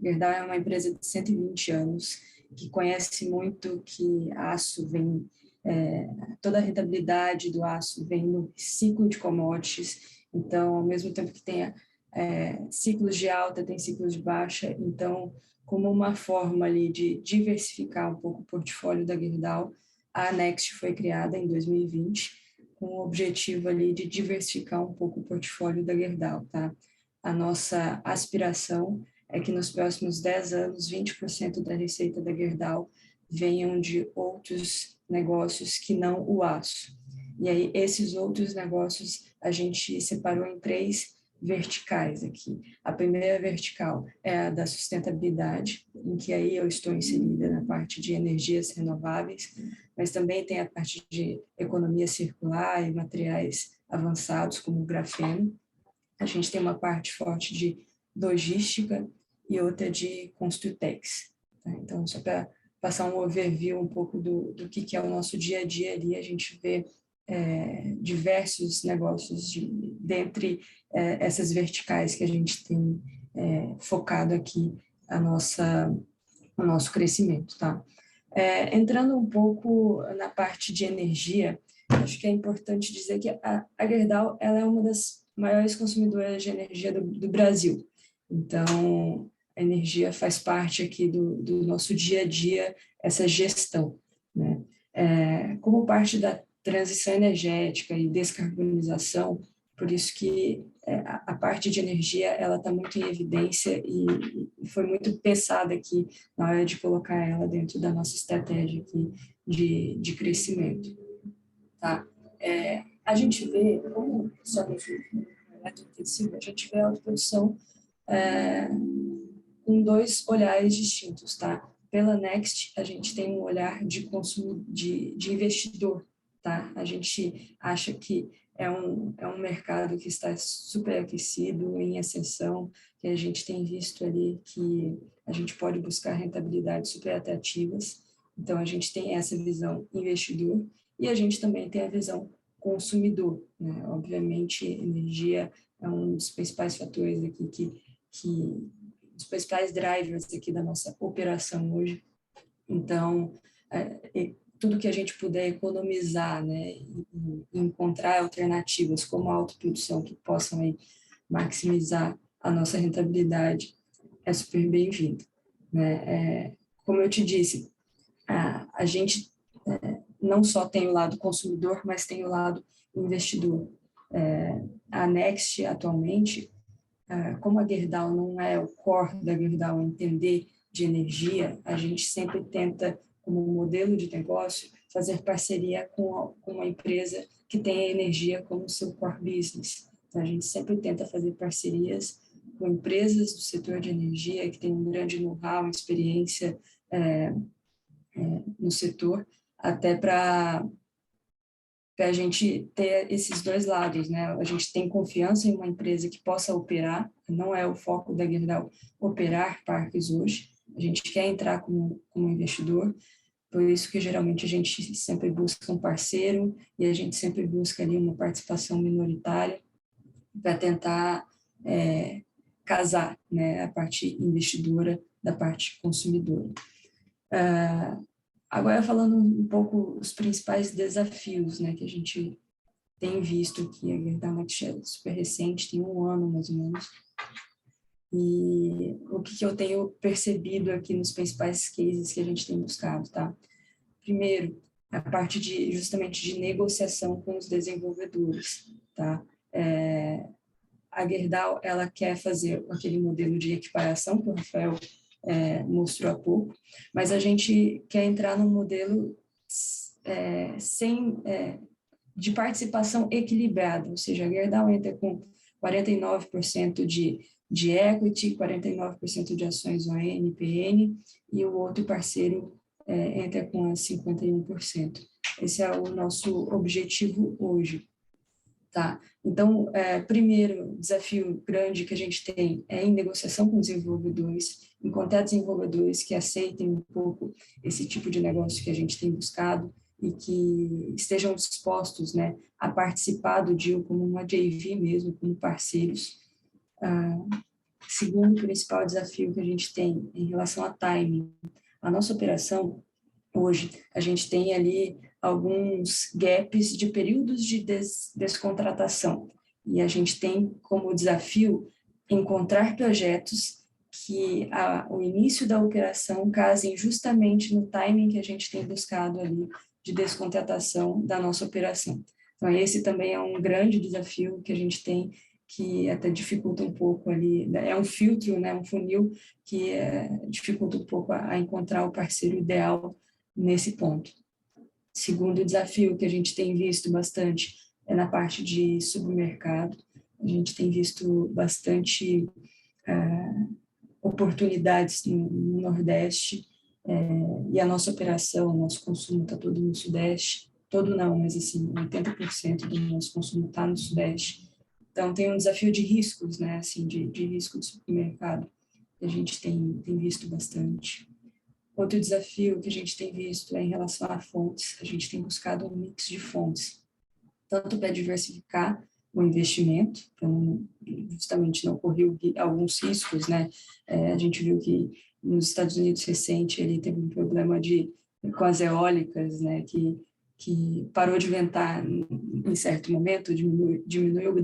E: Gerdau é uma empresa de 120 anos, que conhece muito que aço vem, toda a rentabilidade do aço vem no ciclo de commodities. Então, ao mesmo tempo que tenha ciclos de alta, tem ciclos de baixa. Então, como uma forma ali de diversificar um pouco o portfólio da Gerdau, a Next foi criada em 2020, com o objetivo ali de diversificar um pouco o portfólio da Gerdau, tá? A nossa aspiração é que nos próximos 10 anos, 20% da receita da Gerdau venham de outros negócios que não o aço. E aí, esses outros negócios a gente separou em 3 verticais aqui. A primeira vertical é a da sustentabilidade, em que aí eu estou inserida na parte de energias renováveis, mas também tem a parte de economia circular e materiais avançados, como o grafeno. A gente tem uma parte forte de logística e outra de Construtex. Tá? Então, só para passar um overview um pouco do que é o nosso dia a dia ali, a gente vê diversos negócios dentre essas verticais que a gente tem focado aqui o nosso crescimento. Tá? Entrando um pouco na parte de energia, acho que é importante dizer que a Gerdau ela é uma das maiores consumidoras de energia do Brasil. Então, a energia faz parte aqui do nosso dia a dia, essa gestão, né? Como parte da transição energética e descarbonização, por isso que a parte de energia ela está muito em evidência e foi muito pensada aqui na hora de colocar ela dentro da nossa estratégia aqui de crescimento. Tá? A gente vê, como só eletrointensivo, a gente vê a autoprodução com 2 olhares distintos. Tá? Pela Next, a gente tem um olhar de consumo de investidor. Tá? A gente acha que é um mercado que está super aquecido, em ascensão, que a gente tem visto ali que a gente pode buscar rentabilidades super atrativas. Então, a gente tem essa visão investidor e a gente também tem a visão consumidor, né? Obviamente, energia é um dos principais fatores aqui que dos principais drivers aqui da nossa operação hoje. Então, tudo que a gente puder economizar, né, e encontrar alternativas como a autoprodução que possam aí maximizar a nossa rentabilidade é super bem-vindo, né? Como eu te disse, a gente não só tem o lado consumidor, mas tem o lado investidor. A Next, atualmente, como a Gerdau não é o core da Gerdau entender de energia, a gente sempre tenta, como modelo de negócio, fazer parceria com uma empresa que tem a energia como seu core business. Então, a gente sempre tenta fazer parcerias com empresas do setor de energia que têm um grande know-how, experiência no setor, até para a gente ter esses dois lados, né? A gente tem confiança em uma empresa que possa operar, não é o foco da Gerdau operar parques hoje, a gente quer entrar como investidor, por isso que geralmente a gente sempre busca um parceiro e a gente sempre busca ali uma participação minoritária para tentar casar, né, a parte investidora da parte consumidora. Agora, falando um pouco os principais desafios, né, que a gente tem visto aqui, a Gerdau Next é super recente, tem 1 ano mais ou menos, e o que eu tenho percebido aqui nos principais cases que a gente tem buscado, tá? Primeiro, a parte justamente de negociação com os desenvolvedores, tá? A Gerdau, ela quer fazer aquele modelo de equiparação que o Rafael mostrou há pouco, mas a gente quer entrar num modelo de participação equilibrada, ou seja, a Gerdau entra com 49% de equity, 49% de ações ON, PN, e o outro parceiro entra com 51%. Esse é o nosso objetivo hoje. Tá? Então, primeiro desafio grande que a gente tem é em negociação com desenvolvedores, encontrar desenvolvedores que aceitem um pouco esse tipo de negócio que a gente tem buscado e que estejam dispostos, né, a participar do deal como uma JV mesmo, como parceiros. Segundo principal desafio que a gente tem em relação a timing, a nossa operação hoje, a gente tem ali alguns gaps de períodos de descontratação. E a gente tem como desafio encontrar projetos que o início da operação casem justamente no timing que a gente tem buscado ali de descontratação da nossa operação. Então, esse também é um grande desafio que a gente tem, que até dificulta um pouco ali, é um filtro, né, um funil que dificulta um pouco a encontrar o parceiro ideal nesse ponto. Segundo desafio que a gente tem visto bastante é na parte de supermercado. A gente tem visto bastante oportunidades no Nordeste, e a nossa operação, o nosso consumo está todo no Sudeste. Todo não, mas assim, 80% do nosso consumo está no Sudeste. Então, tem um desafio de riscos, né, assim, de risco de supermercado, que a gente tem visto bastante. Outro desafio que a gente tem visto é em relação a fontes. A gente tem buscado um mix de fontes, tanto para diversificar o investimento, para justamente não correr alguns riscos, né? A gente viu que nos Estados Unidos recente ele teve um problema com as eólicas, né? Que parou de ventar em certo momento, diminuiu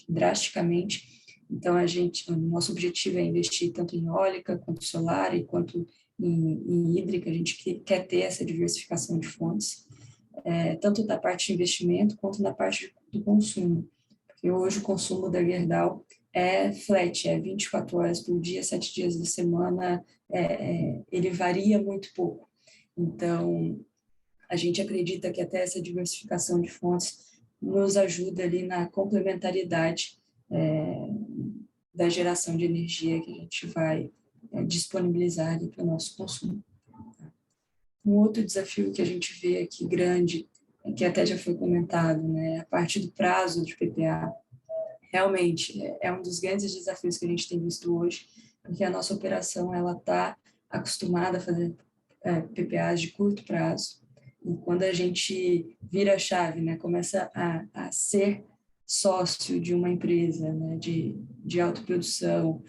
E: drasticamente. Então, o nosso objetivo é investir tanto em eólica, quanto solar e quanto em hídrica. A gente quer ter essa diversificação de fontes, tanto da parte de investimento quanto da parte do consumo. Porque hoje o consumo da Gerdau é flat, 24 horas por dia, 7 dias da semana, ele varia muito pouco. Então, a gente acredita que até essa diversificação de fontes nos ajuda ali na complementariedade da geração de energia que a gente vai disponibilizar ali para o nosso consumo. Um outro desafio que a gente vê aqui grande, que até já foi comentado, né, a parte do prazo de PPA, realmente é um dos grandes desafios que a gente tem visto hoje, porque a nossa operação ela está acostumada a fazer PPAs de curto prazo, e quando a gente vira a chave, né, começa a ser sócio de uma empresa, né, de autoprodução,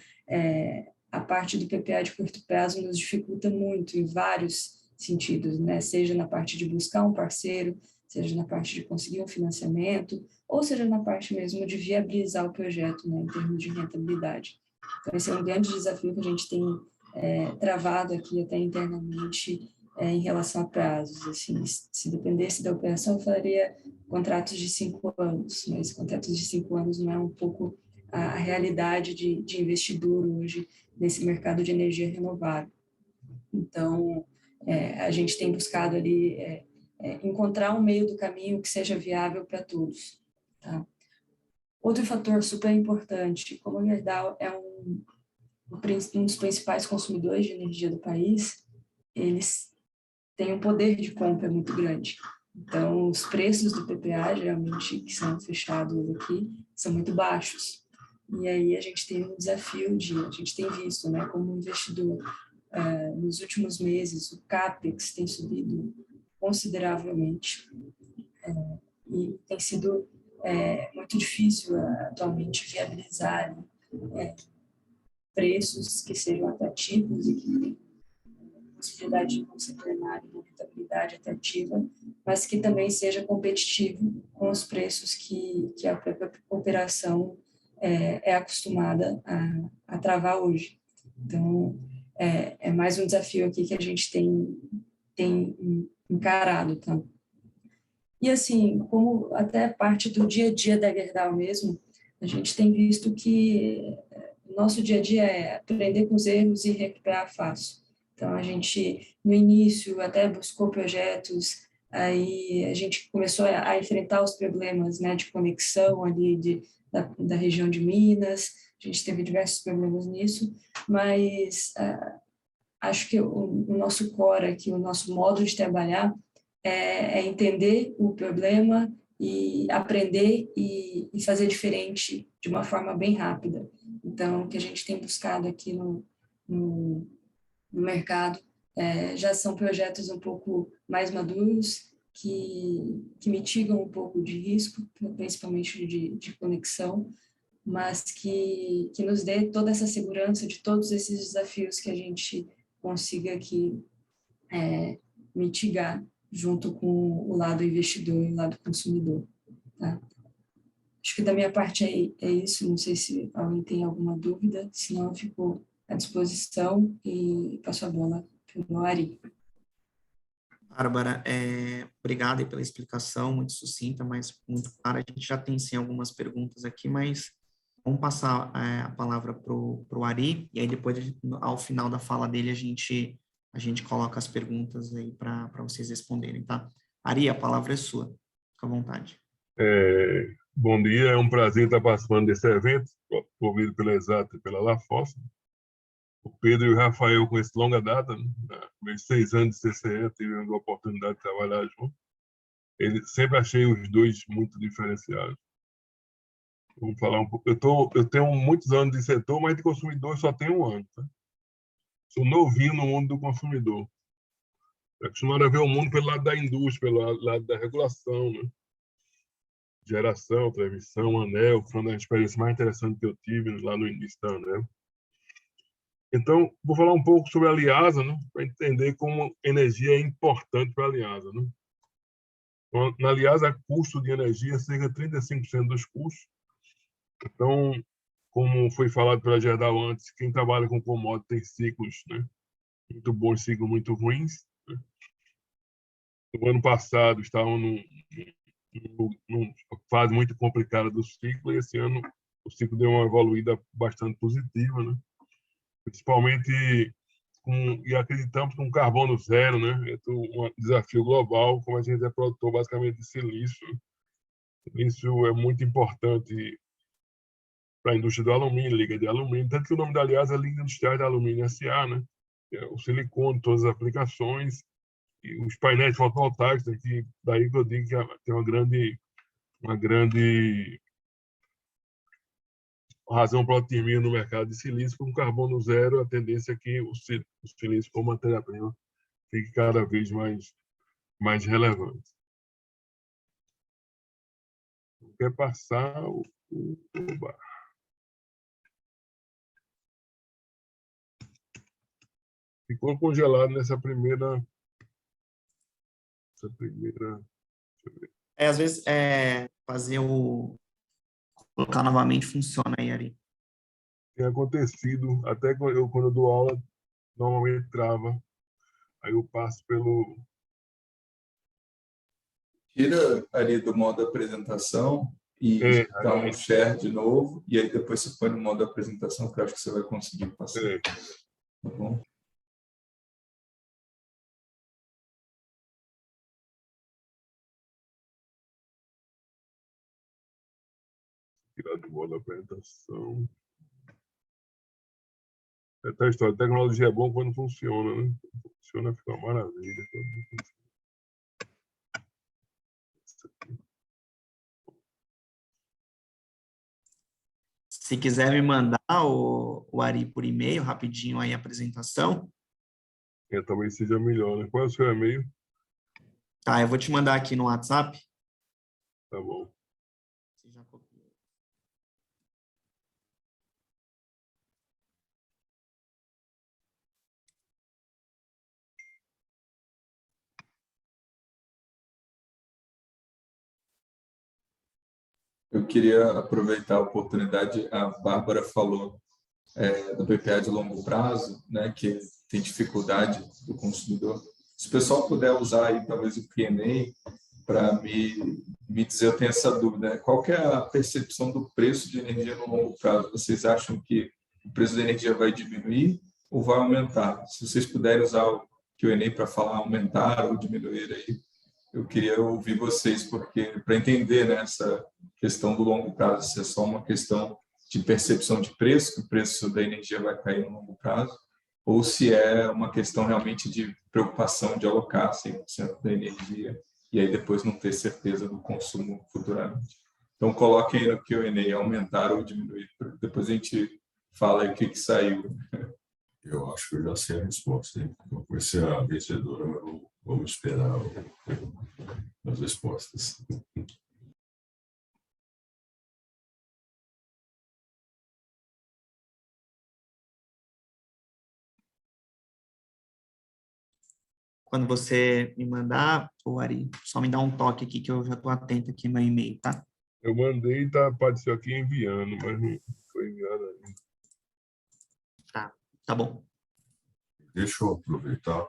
E: a parte do PPA de curto prazo nos dificulta muito em vários sentidos, né? Seja na parte de buscar um parceiro, seja na parte de conseguir um financiamento, ou seja na parte mesmo de viabilizar o projeto, né, em termos de rentabilidade. Então, esse é um grande desafio que a gente tem travado aqui até internamente em relação a prazos. Assim, se dependesse da operação, eu falaria contratos de 5 anos, mas contratos de 5 anos não é um pouco a realidade de investidor hoje nesse mercado de energia renovável. Então, a gente tem buscado ali encontrar um meio do caminho que seja viável para todos. Tá? Outro fator super importante, como a Gerdau é um dos principais consumidores de energia do país, eles têm um poder de compra muito grande. Então, os preços do PPA, geralmente, que são fechados aqui, são muito baixos. E aí a gente tem um desafio a gente tem visto, né, como investidor, nos últimos meses, o CAPEX tem subido consideravelmente e tem sido muito difícil atualmente viabilizar preços que sejam atrativos e que tenham possibilidade de não ser plenário, uma rentabilidade atrativa, mas que também seja competitivo com os preços que a própria operação é acostumada a travar hoje. Então, é mais um desafio aqui que a gente tem encarado. Tá? E, assim, como até parte do dia a dia da Gerdau mesmo, a gente tem visto que nosso dia a dia é aprender com os erros e recuperar fácil. Então, a gente, no início, até buscou projetos, aí a gente começou a enfrentar os problemas, né, de conexão ali da região de Minas, a gente teve diversos problemas nisso, mas acho que o nosso core aqui, o nosso modo de trabalhar é entender o problema e aprender e fazer diferente de uma forma bem rápida. Então, o que a gente tem buscado aqui no mercado já são projetos um pouco mais maduros, que mitigam um pouco de risco, principalmente de conexão, mas que nos dê toda essa segurança de todos esses desafios que a gente consiga aqui mitigar junto com o lado investidor e o lado consumidor. Tá? Acho que da minha parte é isso, não sei se alguém tem alguma dúvida, senão eu fico à disposição e passo a bola para o Ari.
A: Bárbara, obrigada pela explicação, muito sucinta, mas muito clara. A gente já tem, sim, algumas perguntas aqui, mas vamos passar a palavra para o Ari, e aí depois, ao final da fala dele, a gente coloca as perguntas aí para vocês responderem, tá? Ari, a palavra é sua. Fica à vontade.
F: Bom dia, é um prazer estar participando desse evento, promovido pela Exata e pela LaFossa. O Pedro e o Rafael conheço de longa data, né? Meus 6 anos de CCE, tivemos a oportunidade de trabalhar junto. Sempre achei os dois muito diferenciados. Vamos falar um pouco. Eu tenho muitos anos de setor, mas de consumidor só tenho 1 ano. Tá? Sou novinho no mundo do consumidor. Acostumado a ver o mundo pelo lado da indústria, pelo lado da regulação, né? Geração, transmissão, anel, foi uma das experiências mais interessantes que eu tive lá no início da anel. Então, vou falar um pouco sobre a Liasa, né, para entender como energia é importante para a Liasa. Né? Então, na Liasa, o custo de energia é cerca de 35% dos custos. Então, como foi falado pela Gerdau antes, quem trabalha com commodity tem ciclos, né, muito bons, ciclos muito ruins. Né? No ano passado, estavam numa fase muito complicada do ciclo, e esse ano o ciclo deu uma evoluída bastante positiva, né? Principalmente e acreditamos com carbono zero, né? É um desafio global, como a gente é produtor basicamente de silício. Isso é muito importante para a indústria do alumínio, liga de alumínio, tanto que o nome da Liasa é Liga Industrial de Alumínio S.A., né? O silicone, todas as aplicações, e os painéis fotovoltaicos, que daí que eu digo que tem uma grande razão para otimizar no mercado de silício. Com carbono zero, a tendência é que o silício como matéria-prima fique cada vez mais relevante. Quer passar o ficou congelado nessa primeira... Deixa eu ver.
A: Às vezes, colocar novamente funciona aí, Ari.
F: Tem acontecido, até quando eu dou aula, normalmente trava. Aí eu passo pelo...
B: Tira ali do modo apresentação e dá um share de novo, e aí depois você põe no modo apresentação, que eu acho que você vai conseguir passar. Tá bom?
F: Tirar do modo apresentação. É a história, a tecnologia é bom quando funciona, né? Funciona, fica uma maravilha.
A: Se quiser me mandar o Ari por e-mail, rapidinho aí a apresentação.
F: Talvez seja melhor, né? Qual é o seu e-mail?
A: Tá, eu vou te mandar aqui no WhatsApp.
F: Tá bom.
A: Você já copiou.
B: Eu queria aproveitar a oportunidade, a Bárbara falou do PPA de longo prazo, né, que tem dificuldade do consumidor. Se o pessoal puder usar aí talvez o Q&A para me dizer, eu tenho essa dúvida, né? Qual que é a percepção do preço de energia no longo prazo? Vocês acham que o preço da energia vai diminuir ou vai aumentar? Se vocês puderem usar o Q&A para falar aumentar ou diminuir aí, eu queria ouvir vocês, porque para entender, né, essa questão do longo prazo, se é só uma questão de percepção de preço, que o preço da energia vai cair no longo prazo, ou se é uma questão realmente de preocupação de alocar 100% da energia e aí depois não ter certeza do consumo futuramente. Então, coloquem aí no Q&A, aumentar ou diminuir, depois a gente fala aí o que saiu.
D: Eu acho que eu já sei a resposta, hein? Não vai ser a vencedora, mas vamos esperar as respostas.
A: Quando você me mandar, Ari, só me dá um toque aqui que eu já estou atento aqui no meu e-mail, tá?
F: Eu mandei e apareceu aqui enviando, mas não foi enviado ainda.
A: Tá bom.
D: Deixa eu aproveitar.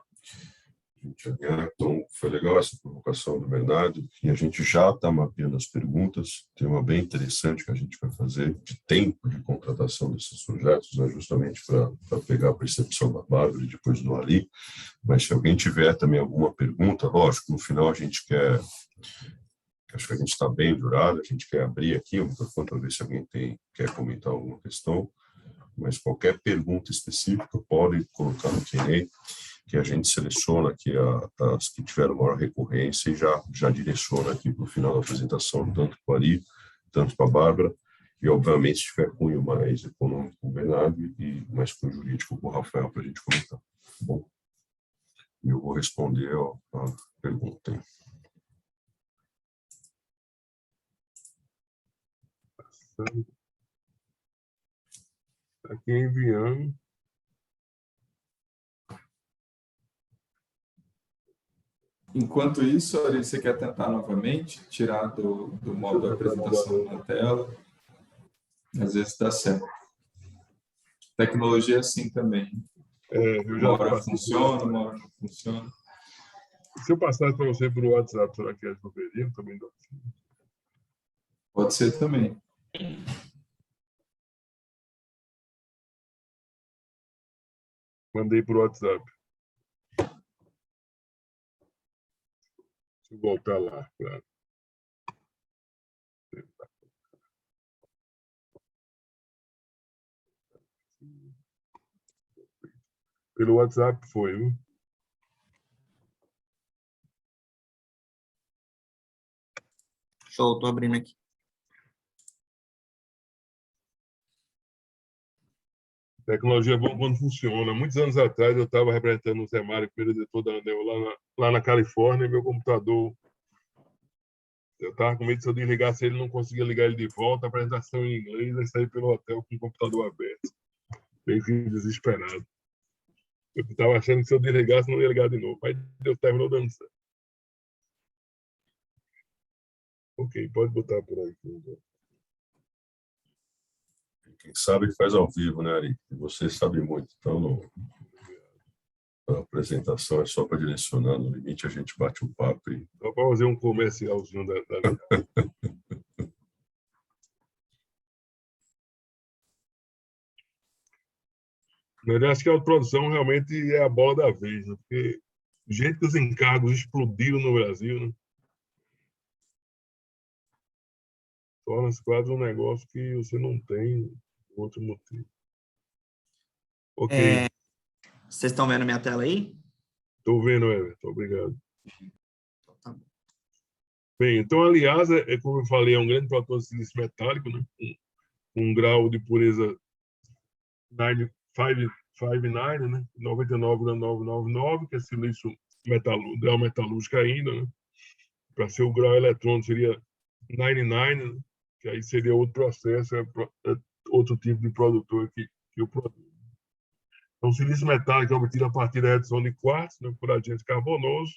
D: Então, foi legal essa provocação do Bernardo, e a gente já está mapeando as perguntas. Tem uma bem interessante que a gente vai fazer de tempo de contratação desses projetos, né, justamente para pegar a percepção da Bárbara e depois do Ali. Mas se alguém tiver também alguma pergunta, lógico, no final a gente quer... Acho que a gente está bem durado, a gente quer abrir aqui o microfone para ver se alguém quer comentar alguma questão, mas qualquer pergunta específica podem colocar no Q&A, que a gente seleciona aqui as que tiveram maior recorrência e já direciona aqui para o final da apresentação, tanto para o Ari, tanto para a Bárbara, e obviamente se tiver cunho mais econômico com o Bernardo e mais cunho jurídico com o Rafael para a gente comentar. Tá bom? E eu vou responder a pergunta.
F: Aqui enviando.
B: Enquanto isso, Ari, você quer tentar novamente tirar do modo de apresentação na tela? Às vezes dá certo. Tecnologia é assim também. Uma hora funciona, uma hora não funciona.
F: Se eu passasse para você por WhatsApp, será que resolveria? Também dá.
B: Pode ser também.
F: Mandei por WhatsApp. Deixa eu voltar lá. Pelo WhatsApp foi, viu?
A: Show, tô abrindo aqui.
F: Tecnologia é bom quando funciona. Muitos anos atrás eu estava representando o Zé Mário, primeiro diretor da ANEEL, lá na Califórnia, e meu computador, eu estava com medo de se eu desligasse ele, não conseguia ligar ele de volta, a apresentação em inglês, aí saí pelo hotel com o computador aberto. Bem desesperado. Eu estava achando que se eu desligasse, não ia ligar de novo. Mas Deus terminou dando certo. Ok, pode botar por aí.
D: Quem sabe faz ao vivo, né, Ari? Você sabe muito. Então, a apresentação é só para direcionar. No limite, a gente bate um papo e...
F: Só para fazer um comercialzinho da Mas eu acho que a produção realmente é a bola da vez, né? Porque do jeito que os encargos explodiram no Brasil, né? Torna-se quase um negócio que você não tem outro motivo. Ok,
A: Vocês estão vendo minha tela aí?
F: estou vendo, Everton, obrigado.
A: Tá bom.
F: Bem, então, aliás, como eu falei, é um grande produtor de silício metálico, né? Um grau de pureza 959, né? 99,999, que é silício grau metalúrgico ainda, né? Para ser o grau eletrônico seria 99, né? Que aí seria outro processo, é outro tipo de produtor que eu produzo. Então, silício metálico é obtido a partir da redução de quartzo, né, por agente carbonoso,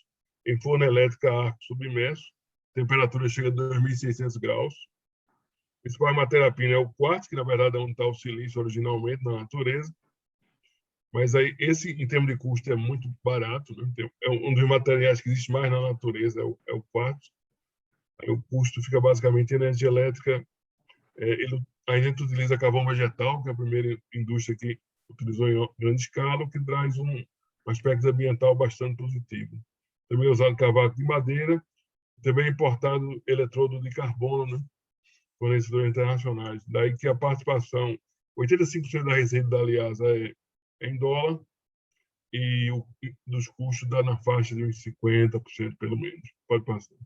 F: em forno elétrico a arco submerso, temperatura chega a 2.600 graus. A principal matéria-prima é o quartzo, que na verdade é onde está o silício originalmente na natureza. Mas aí, esse, em termos de custo, é muito barato, né? É um dos materiais que existe mais na natureza, é o quartzo. Aí o custo fica basicamente em energia elétrica. A gente utiliza carvão vegetal, que é a primeira indústria que utilizou em grande escala, o que traz um aspecto ambiental bastante positivo. Também é usado cavaco de madeira, também é importado eletrodo de carbono, né? Fornecedores internacionais. Daí que a participação, 85% da receita da Aliasa é em dólar, e dos custos dá na faixa de uns 50%, pelo menos. Pode passar.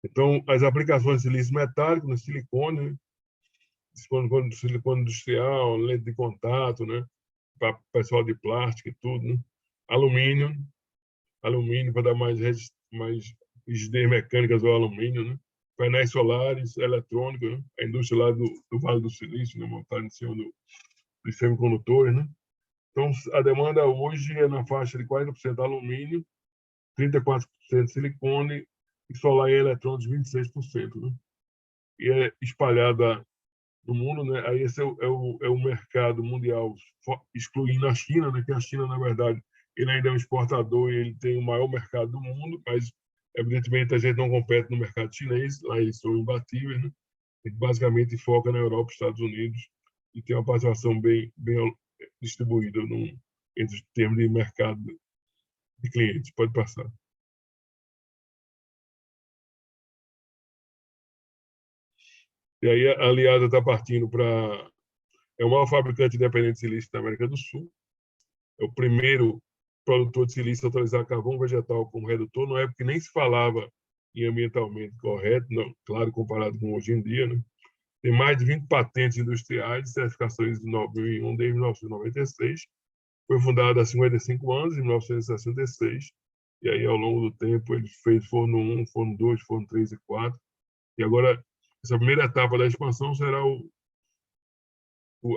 F: Então, as aplicações de silício metálico, no silicone, né? Silicone industrial, lente de contato, né? Para pessoal de plástico e tudo, né? Alumínio para dar mais rigidez mecânica ao alumínio, né? Painéis solares, eletrônicos, né? A indústria lá do Vale do Silício, né? Montada em cima dos semicondutores, né? Então, a demanda hoje é na faixa de 40% alumínio, 34% silicone e solar e eletrônicos 26%, né? E é espalhada no mundo, né? Aí esse é o mercado mundial, excluindo a China, né? Que a China, na verdade, ele ainda é um exportador e ele tem o maior mercado do mundo, mas, evidentemente, a gente não compete no mercado chinês, lá eles são imbatíveis, né? A gente basicamente foca na Europa, Estados Unidos, e tem uma participação bem distribuída entre os termos de mercado de clientes. Pode passar. E aí a Aliada está partindo para... É o maior fabricante independente de silício da América do Sul. É o primeiro produtor de silício a utilizar carvão vegetal como redutor, na época que nem se falava em ambientalmente correto, não, claro, comparado com hoje em dia, né? Tem mais de 20 patentes industriais e certificações de 9001 desde 1996. Foi fundada há 55 anos, em 1966. E aí, ao longo do tempo, ele fez forno 1, forno 2, forno 3 e 4. E agora, essa primeira etapa da expansão será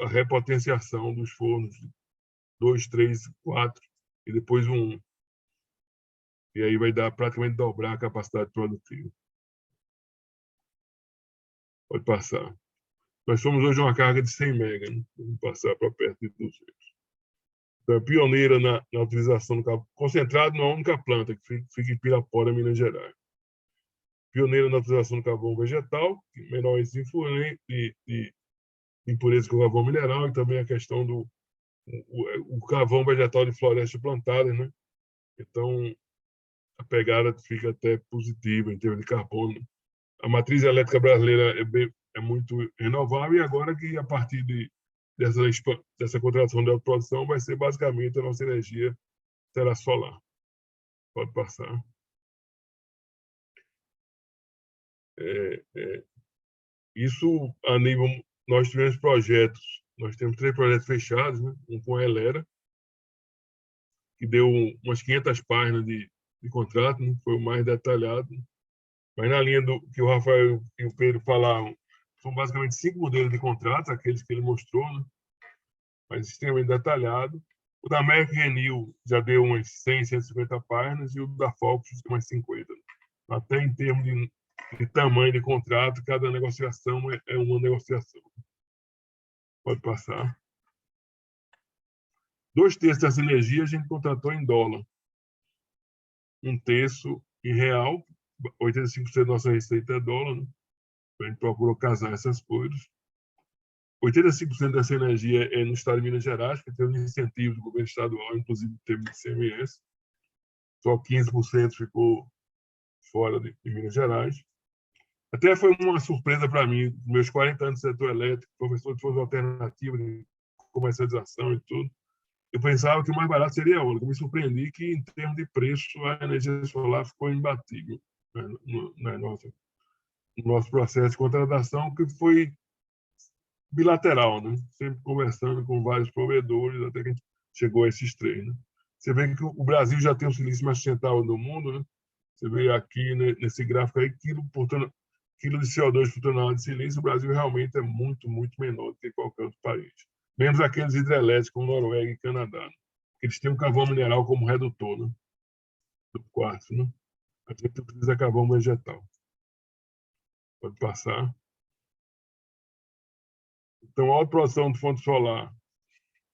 F: a repotenciação dos fornos 2, 3, 4 e depois o 1. E aí vai dar praticamente dobrar a capacidade produtiva. Pode passar. Nós somos hoje uma carga de 100 mega, né? Vamos passar para perto de 200. Então, é pioneira na utilização do carvão concentrado numa única planta, que fica em Pirapora, Minas Gerais. Pioneira na utilização do carvão vegetal, menor de impureza que o carvão mineral, e também a questão do o carvão vegetal de florestas plantadas, né? Então, a pegada fica até positiva em termos de carbono. A matriz elétrica brasileira é muito renovável, e agora que, a partir dessa contratação de autoprodução, vai ser basicamente a nossa energia será solar. Pode passar. Isso a nível... Nós tivemos projetos, nós temos 3 projetos fechados, né? Um com a Elera, que deu umas 500 páginas de contrato, né? Foi o mais detalhado. Mas na linha do que o Rafael e o Pedro falaram, São basicamente 5 modelos de contratos, aqueles que ele mostrou, né? Mas extremamente detalhado. O da American Renew já deu umas 100, 150 páginas, e o da Focus umas 50. Até em termos de tamanho de contrato, cada negociação é uma negociação. Pode passar. 2/3 dessa energia a gente contratou em dólar. 1/3 em real, 85% da nossa receita é dólar, né? A gente procurou casar essas coisas. 85% dessa energia é no estado de Minas Gerais, que tem um incentivo do governo estadual, inclusive teve ICMS. Só 15% ficou fora de Minas Gerais. Até foi uma surpresa para mim, meus 40 anos de setor elétrico, professor de força alternativa, de comercialização e tudo. Eu pensava que o mais barato seria a eólica. Me surpreendi que, em termos de preço, a energia solar ficou imbatível, né, no nosso processo de contratação, que foi bilateral, né? Sempre conversando com vários provedores, até que a gente chegou a esses 3. Né? Você vê que o Brasil já tem o silício mais sustentável do mundo, né? Você vê aqui, né, nesse gráfico aí, quilo de CO2 por tonelada de silício, o Brasil realmente é muito, muito menor do que qualquer outro país. Menos aqueles hidrelétricos como Noruega e Canadá. Né? Eles têm o carvão mineral como redutor, né? Do quartzo. Né? A gente utiliza carvão vegetal. Pode passar. Então, a autoprodução de fonte solar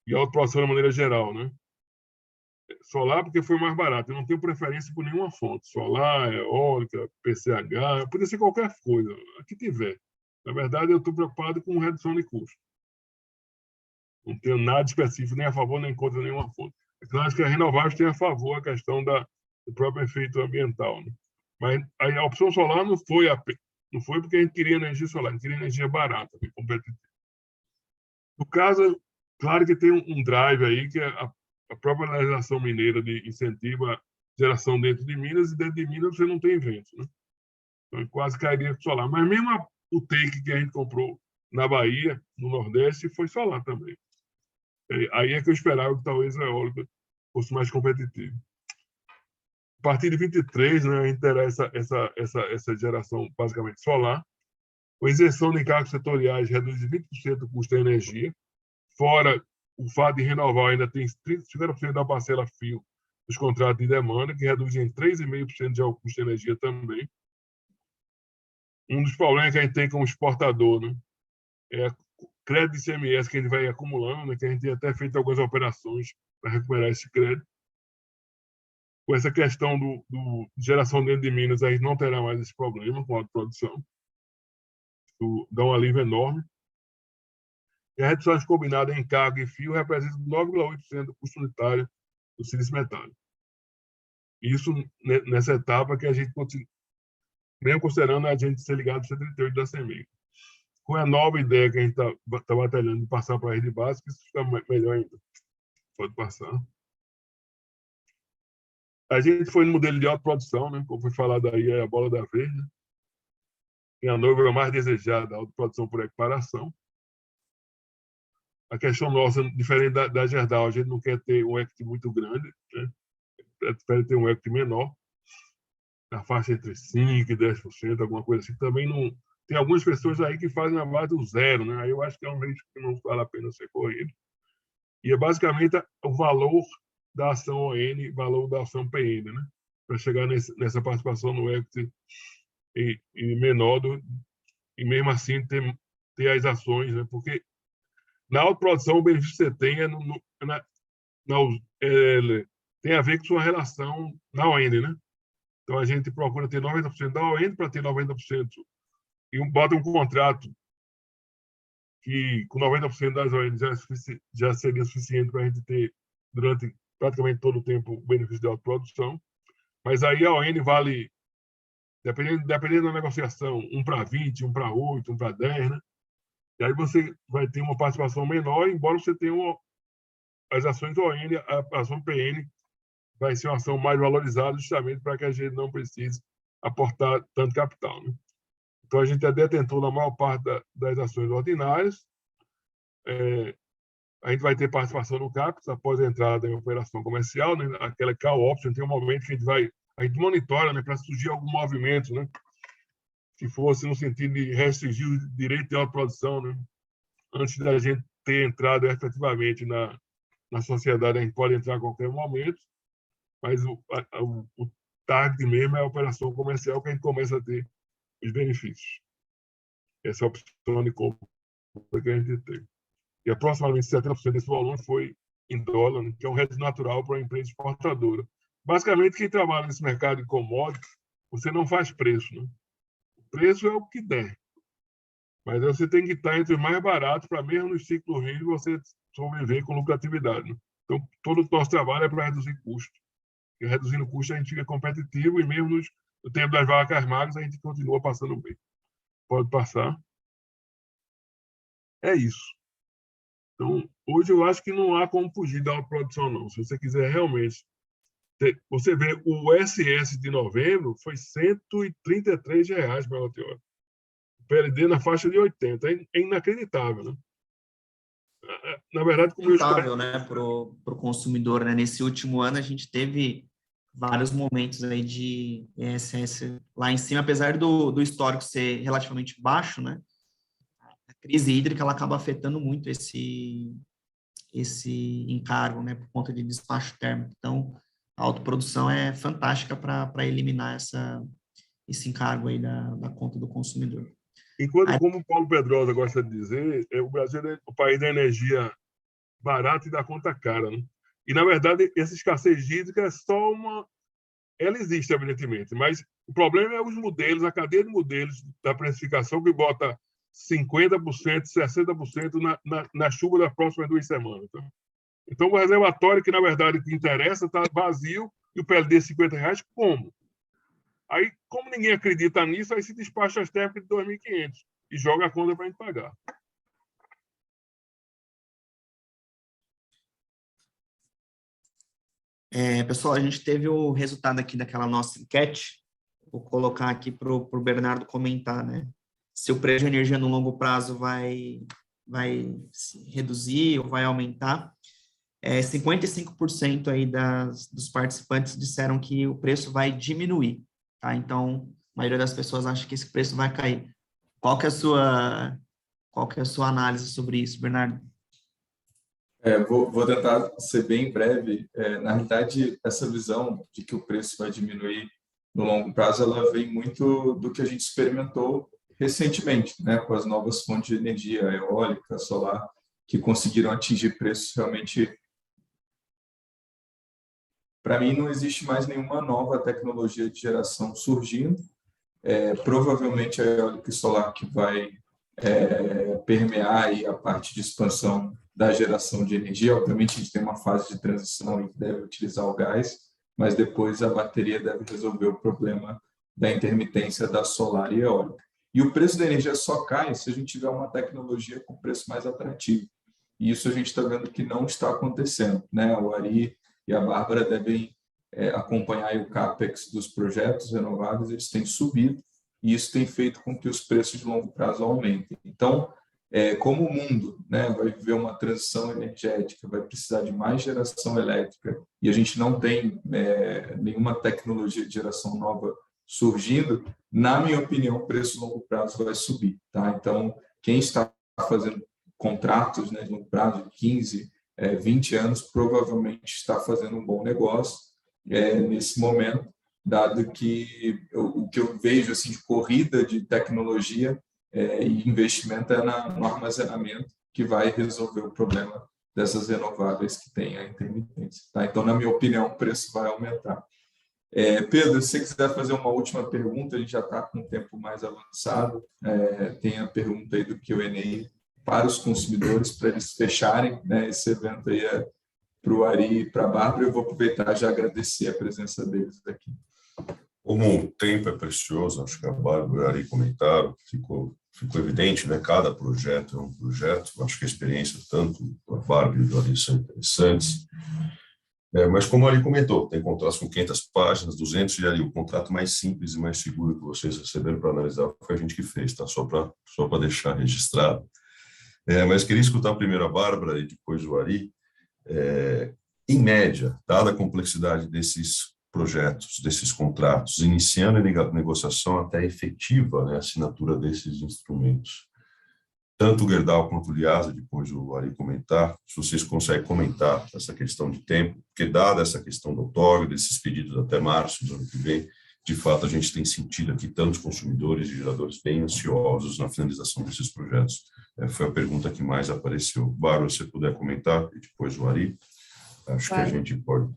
F: e a autoprodução de maneira geral, né? Solar porque foi mais barato. Eu não tenho preferência por nenhuma fonte. Solar, eólica, PCH, poderia ser qualquer coisa, a que tiver. Na verdade, eu estou preocupado com redução de custo. Não tenho nada específico, nem a favor, nem contra nenhuma fonte. É claro que a renováveis tem a favor a questão do próprio efeito ambiental. Né? Mas a opção solar não foi porque a gente queria energia solar, a gente queria energia barata, competitiva. No caso, claro que tem um drive aí, que é a própria legislação mineira de incentiva a geração dentro de Minas, e dentro de Minas você não tem vento. Né? Então, quase cairia com solar. Mas mesmo o take que a gente comprou na Bahia, no Nordeste, foi solar também. Aí é que eu esperava que talvez a eólica fosse mais competitiva. A partir de 23, né, a gente terá essa geração basicamente solar, com isenção de encargos setoriais reduz 20% o custo da energia, fora o fato de renovar ainda tem 50% da parcela fio dos contratos de demanda, que reduz em 3,5% já o custo da energia também. Um dos problemas que a gente tem como exportador, né, é crédito de ICMS que a gente vai acumulando, né, que a gente tem até feito algumas operações para recuperar esse crédito. Com essa questão de geração dentro de Minas, a gente não terá mais esse problema com a autoprodução. Isso dá um alívio enorme. E a redução combinada em carga e fio representa 9,8% do custo unitário do silício metálico. Isso nessa etapa que a gente continua, mesmo considerando a gente ser ligado ao 138 da CEMIG. Com a nova ideia que a gente está batalhando de passar para a rede básica, isso fica melhor ainda. Pode passar. A gente foi no modelo de autoprodução, né? Como foi falado aí, é a bola da vez. Né? E a noiva mais desejada, a autoprodução por equiparação. A questão nossa, diferente da Gerdau, a gente não quer ter um equity muito grande, né? Prefere ter um equity menor, na faixa entre 5% e 10%, alguma coisa assim. Também não. Tem algumas pessoas aí que fazem a base do zero, né? Aí eu acho que é um risco que não vale a pena ser corrido. E é basicamente o valor da ação ON, valor da ação PN, né? Para chegar nessa participação no equity e menor, e mesmo assim ter as ações, né? Porque na autoprodução o benefício que você tem tem a ver com sua relação na ON, né? Então a gente procura ter 90% da ON para ter 90%. E bota um contrato que com 90% das ONs já seria suficiente para a gente ter, durante praticamente todo o tempo, o benefício de autoprodução. Mas aí a ON vale, dependendo da negociação, 1/20, 1/8, 1/10, né? E aí você vai ter uma participação menor, embora você tenha as ações ON, a ação PN vai ser uma ação mais valorizada, justamente para que a gente não precise aportar tanto capital. Né? Então, a gente é detentor na maior parte das ações ordinárias. A gente vai ter participação no CAPEX após a entrada em operação comercial, né? Aquela call option, tem um momento que a gente monitora, né, para surgir algum movimento, né, se fosse no sentido de restringir o direito de autoprodução, né? Antes da gente ter entrado efetivamente na sociedade, a gente pode entrar a qualquer momento, mas o target mesmo é a operação comercial, que a gente começa a ter os benefícios. Essa opção de compra que a gente tem. E aproximadamente 70% desse volume foi em dólar, né, que é um hedge natural para uma empresa exportadora. Basicamente, quem trabalha nesse mercado de commodities, você não faz preço, né? O preço é o que der. Mas você tem que estar entre os mais baratos para, mesmo no ciclo ruim, você sobreviver com lucratividade, né? Então, todo o nosso trabalho é para reduzir custo. E reduzindo custo, a gente fica competitivo e mesmo no tempo das vacas magras, a gente continua passando bem. Pode passar. É isso. Então, hoje eu acho que não há como fugir da autoprodução, não. Se você quiser realmente... Você vê, o SS de novembro foi R$ 133 pela hora. O PLD na faixa de 80. É inacreditável, né? Na verdade, como
A: rentável, né, para o consumidor, né? Nesse último ano, a gente teve vários momentos aí de ESS lá em cima, apesar do histórico ser relativamente baixo, né? A crise hídrica ela acaba afetando muito esse encargo, né, por conta de despacho térmico. Então, a autoprodução é fantástica para eliminar esse encargo aí da conta do consumidor.
F: Enquanto, como o Paulo Pedrosa gosta de dizer, o Brasil é o país da energia barata e da conta cara, né? E, na verdade, essa escassez hídrica é só uma... Ela existe, evidentemente, mas o problema é os modelos, a cadeia de modelos da precificação que bota 50%, 60% na chuva das próximas 2 semanas. Então, o reservatório, que, na verdade, que interessa, está vazio e o PLD R$50, como? Aí, como ninguém acredita nisso, aí se despacha as térmicas de 2.500 e joga a conta para a gente pagar.
A: Pessoal, a gente teve o resultado aqui daquela nossa enquete. Vou colocar aqui para o Bernardo comentar, né? Se o preço de energia no longo prazo vai se reduzir ou vai aumentar. 55% aí dos participantes disseram que o preço vai diminuir, tá? Então, a maioria das pessoas acha que esse preço vai cair. Qual que é a sua análise sobre isso, Bernardo?
B: Vou tentar ser bem breve. Na realidade, essa visão de que o preço vai diminuir no longo prazo, ela vem muito do que a gente experimentou recentemente, né, com as novas fontes de energia eólica, solar, que conseguiram atingir preços realmente... Para mim, não existe mais nenhuma nova tecnologia de geração surgindo. Provavelmente a eólica e solar que vai permear aí a parte de expansão da geração de energia. Obviamente, a gente tem uma fase de transição em que deve utilizar o gás, mas depois a bateria deve resolver o problema da intermitência da solar e eólica. E o preço da energia só cai se a gente tiver uma tecnologia com preço mais atrativo. E isso a gente está vendo que não está acontecendo, né? O Ari e a Bárbara devem acompanhar o CAPEX dos projetos renováveis, eles têm subido, e isso tem feito com que os preços de longo prazo aumentem. Então, como o mundo, né, vai viver uma transição energética, vai precisar de mais geração elétrica, e a gente não tem nenhuma tecnologia de geração nova surgindo, na minha opinião, o preço de longo prazo vai subir. Tá? Então, quem está fazendo contratos, né, de longo prazo, de 15, 20 anos, provavelmente está fazendo um bom negócio nesse momento, dado que o que eu vejo assim, de corrida de tecnologia e investimento no armazenamento, que vai resolver o problema dessas renováveis que tem a intermitência. Tá? Então, na minha opinião, o preço vai aumentar. Pedro, se você quiser fazer uma última pergunta, a gente já está com um tempo mais avançado. Tem a pergunta aí do Q&A para os consumidores, para eles fecharem, né, esse evento aí para o Ari e para a Bárbara. Eu vou aproveitar e já agradecer a presença deles aqui.
D: Como o tempo é precioso, acho que a Bárbara e o Ari comentaram, ficou evidente, né? Cada projeto é um projeto. Acho que a experiência tanto da Bárbara e do Ari são interessantes. Mas como o Ari comentou, tem contratos com 500 páginas, 200, e ali o contrato mais simples e mais seguro que vocês receberam para analisar foi a gente que fez, tá? Só para deixar registrado. Mas queria escutar primeiro a Bárbara e depois o Ari. Em média, dada a complexidade desses projetos, desses contratos, iniciando a negociação até efetiva, né, a assinatura desses instrumentos. Tanto o Gerdau quanto o Liasa, depois o Ari comentar, se vocês conseguem comentar essa questão de tempo, porque dada essa questão do outorga, desses pedidos até março do ano que vem, de fato a gente tem sentido aqui tantos consumidores e geradores bem ansiosos na finalização desses projetos. Foi a pergunta que mais apareceu. Bárbara, se você puder comentar, e depois o Ari, acho que a gente pode...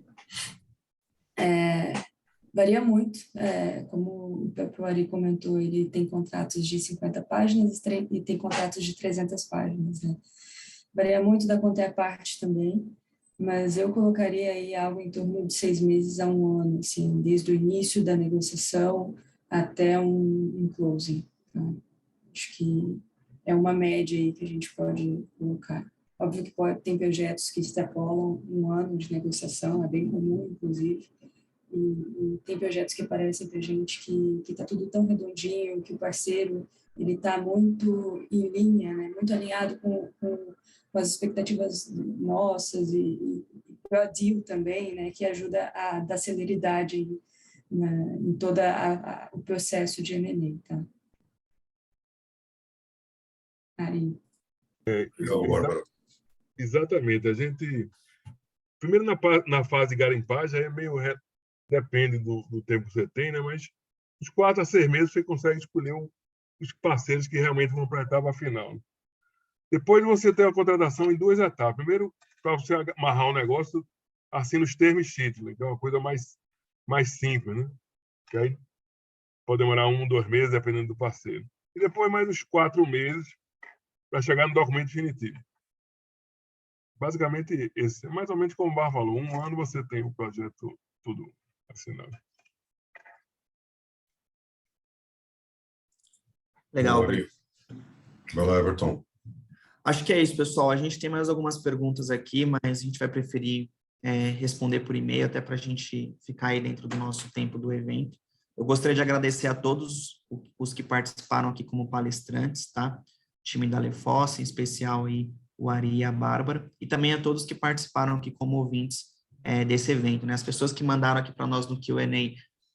E: Varia muito, como o próprio Ari comentou, ele tem contratos de 50 páginas e tem contratos de 300 páginas, né? Varia muito da contraparte também, mas eu colocaria aí algo em torno de 6 meses a 1 ano, assim, desde o início da negociação até um closing. Então, acho que é uma média aí que a gente pode colocar. Óbvio que tem projetos que extrapolam 1 ano de negociação, é bem comum, inclusive. E tem projetos que aparecem para a gente que está tudo tão redondinho, que o parceiro ele está muito em linha, né? Muito alinhado com as expectativas nossas e o deal também, né? Que ajuda a dar celeridade em todo o processo de M&A. Tá? Ari.
F: Exatamente. A gente, primeiro na fase de garimpar, já é meio... Depende do tempo que você tem, né? Mas uns 4 a 6 meses você consegue escolher os parceiros que realmente vão para a etapa final. Depois você tem a contratação em 2 etapas. Primeiro, para você amarrar um negócio, assina os termos sheets, né? Que é uma coisa mais simples, né? Que aí pode demorar 1, 2 meses, dependendo do parceiro. E depois mais uns 4 meses para chegar no documento definitivo. Basicamente, esse é mais ou menos como o Bar falou. 1 ano você tem o projeto tudo assinado.
A: Legal.
D: Vai lá, Everton.
A: Acho que é isso, pessoal. A gente tem mais algumas perguntas aqui, mas a gente vai preferir responder por e-mail, até para a gente ficar aí dentro do nosso tempo do evento. Eu gostaria de agradecer a todos os que participaram aqui como palestrantes, tá? O time da Lefosse, em especial aí o Ari e a Bárbara, e também a todos que participaram aqui como ouvintes desse evento, né? As pessoas que mandaram aqui para nós no Q&A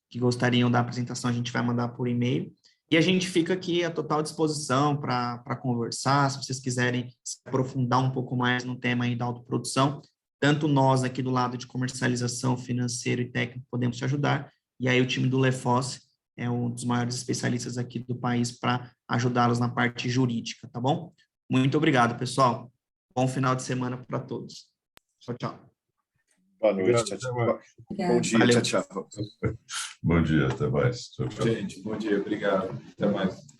A: que gostariam da apresentação, a gente vai mandar por e-mail. E a gente fica aqui à total disposição para conversar, se vocês quiserem se aprofundar um pouco mais no tema aí da autoprodução, tanto nós aqui do lado de comercialização, financeiro e técnico podemos te ajudar, e aí o time do Lefosse é um dos maiores especialistas aqui do país para ajudá-los na parte jurídica, tá bom? Muito obrigado, pessoal. Bom final de semana para todos. Tchau, tchau.
C: Boa noite,
F: Obrigado,
C: tchau. Bom dia,
A: Valeu.
C: tchau.
D: Bom dia, até mais. Tchau, tchau.
B: Gente, bom dia, obrigado. Até mais.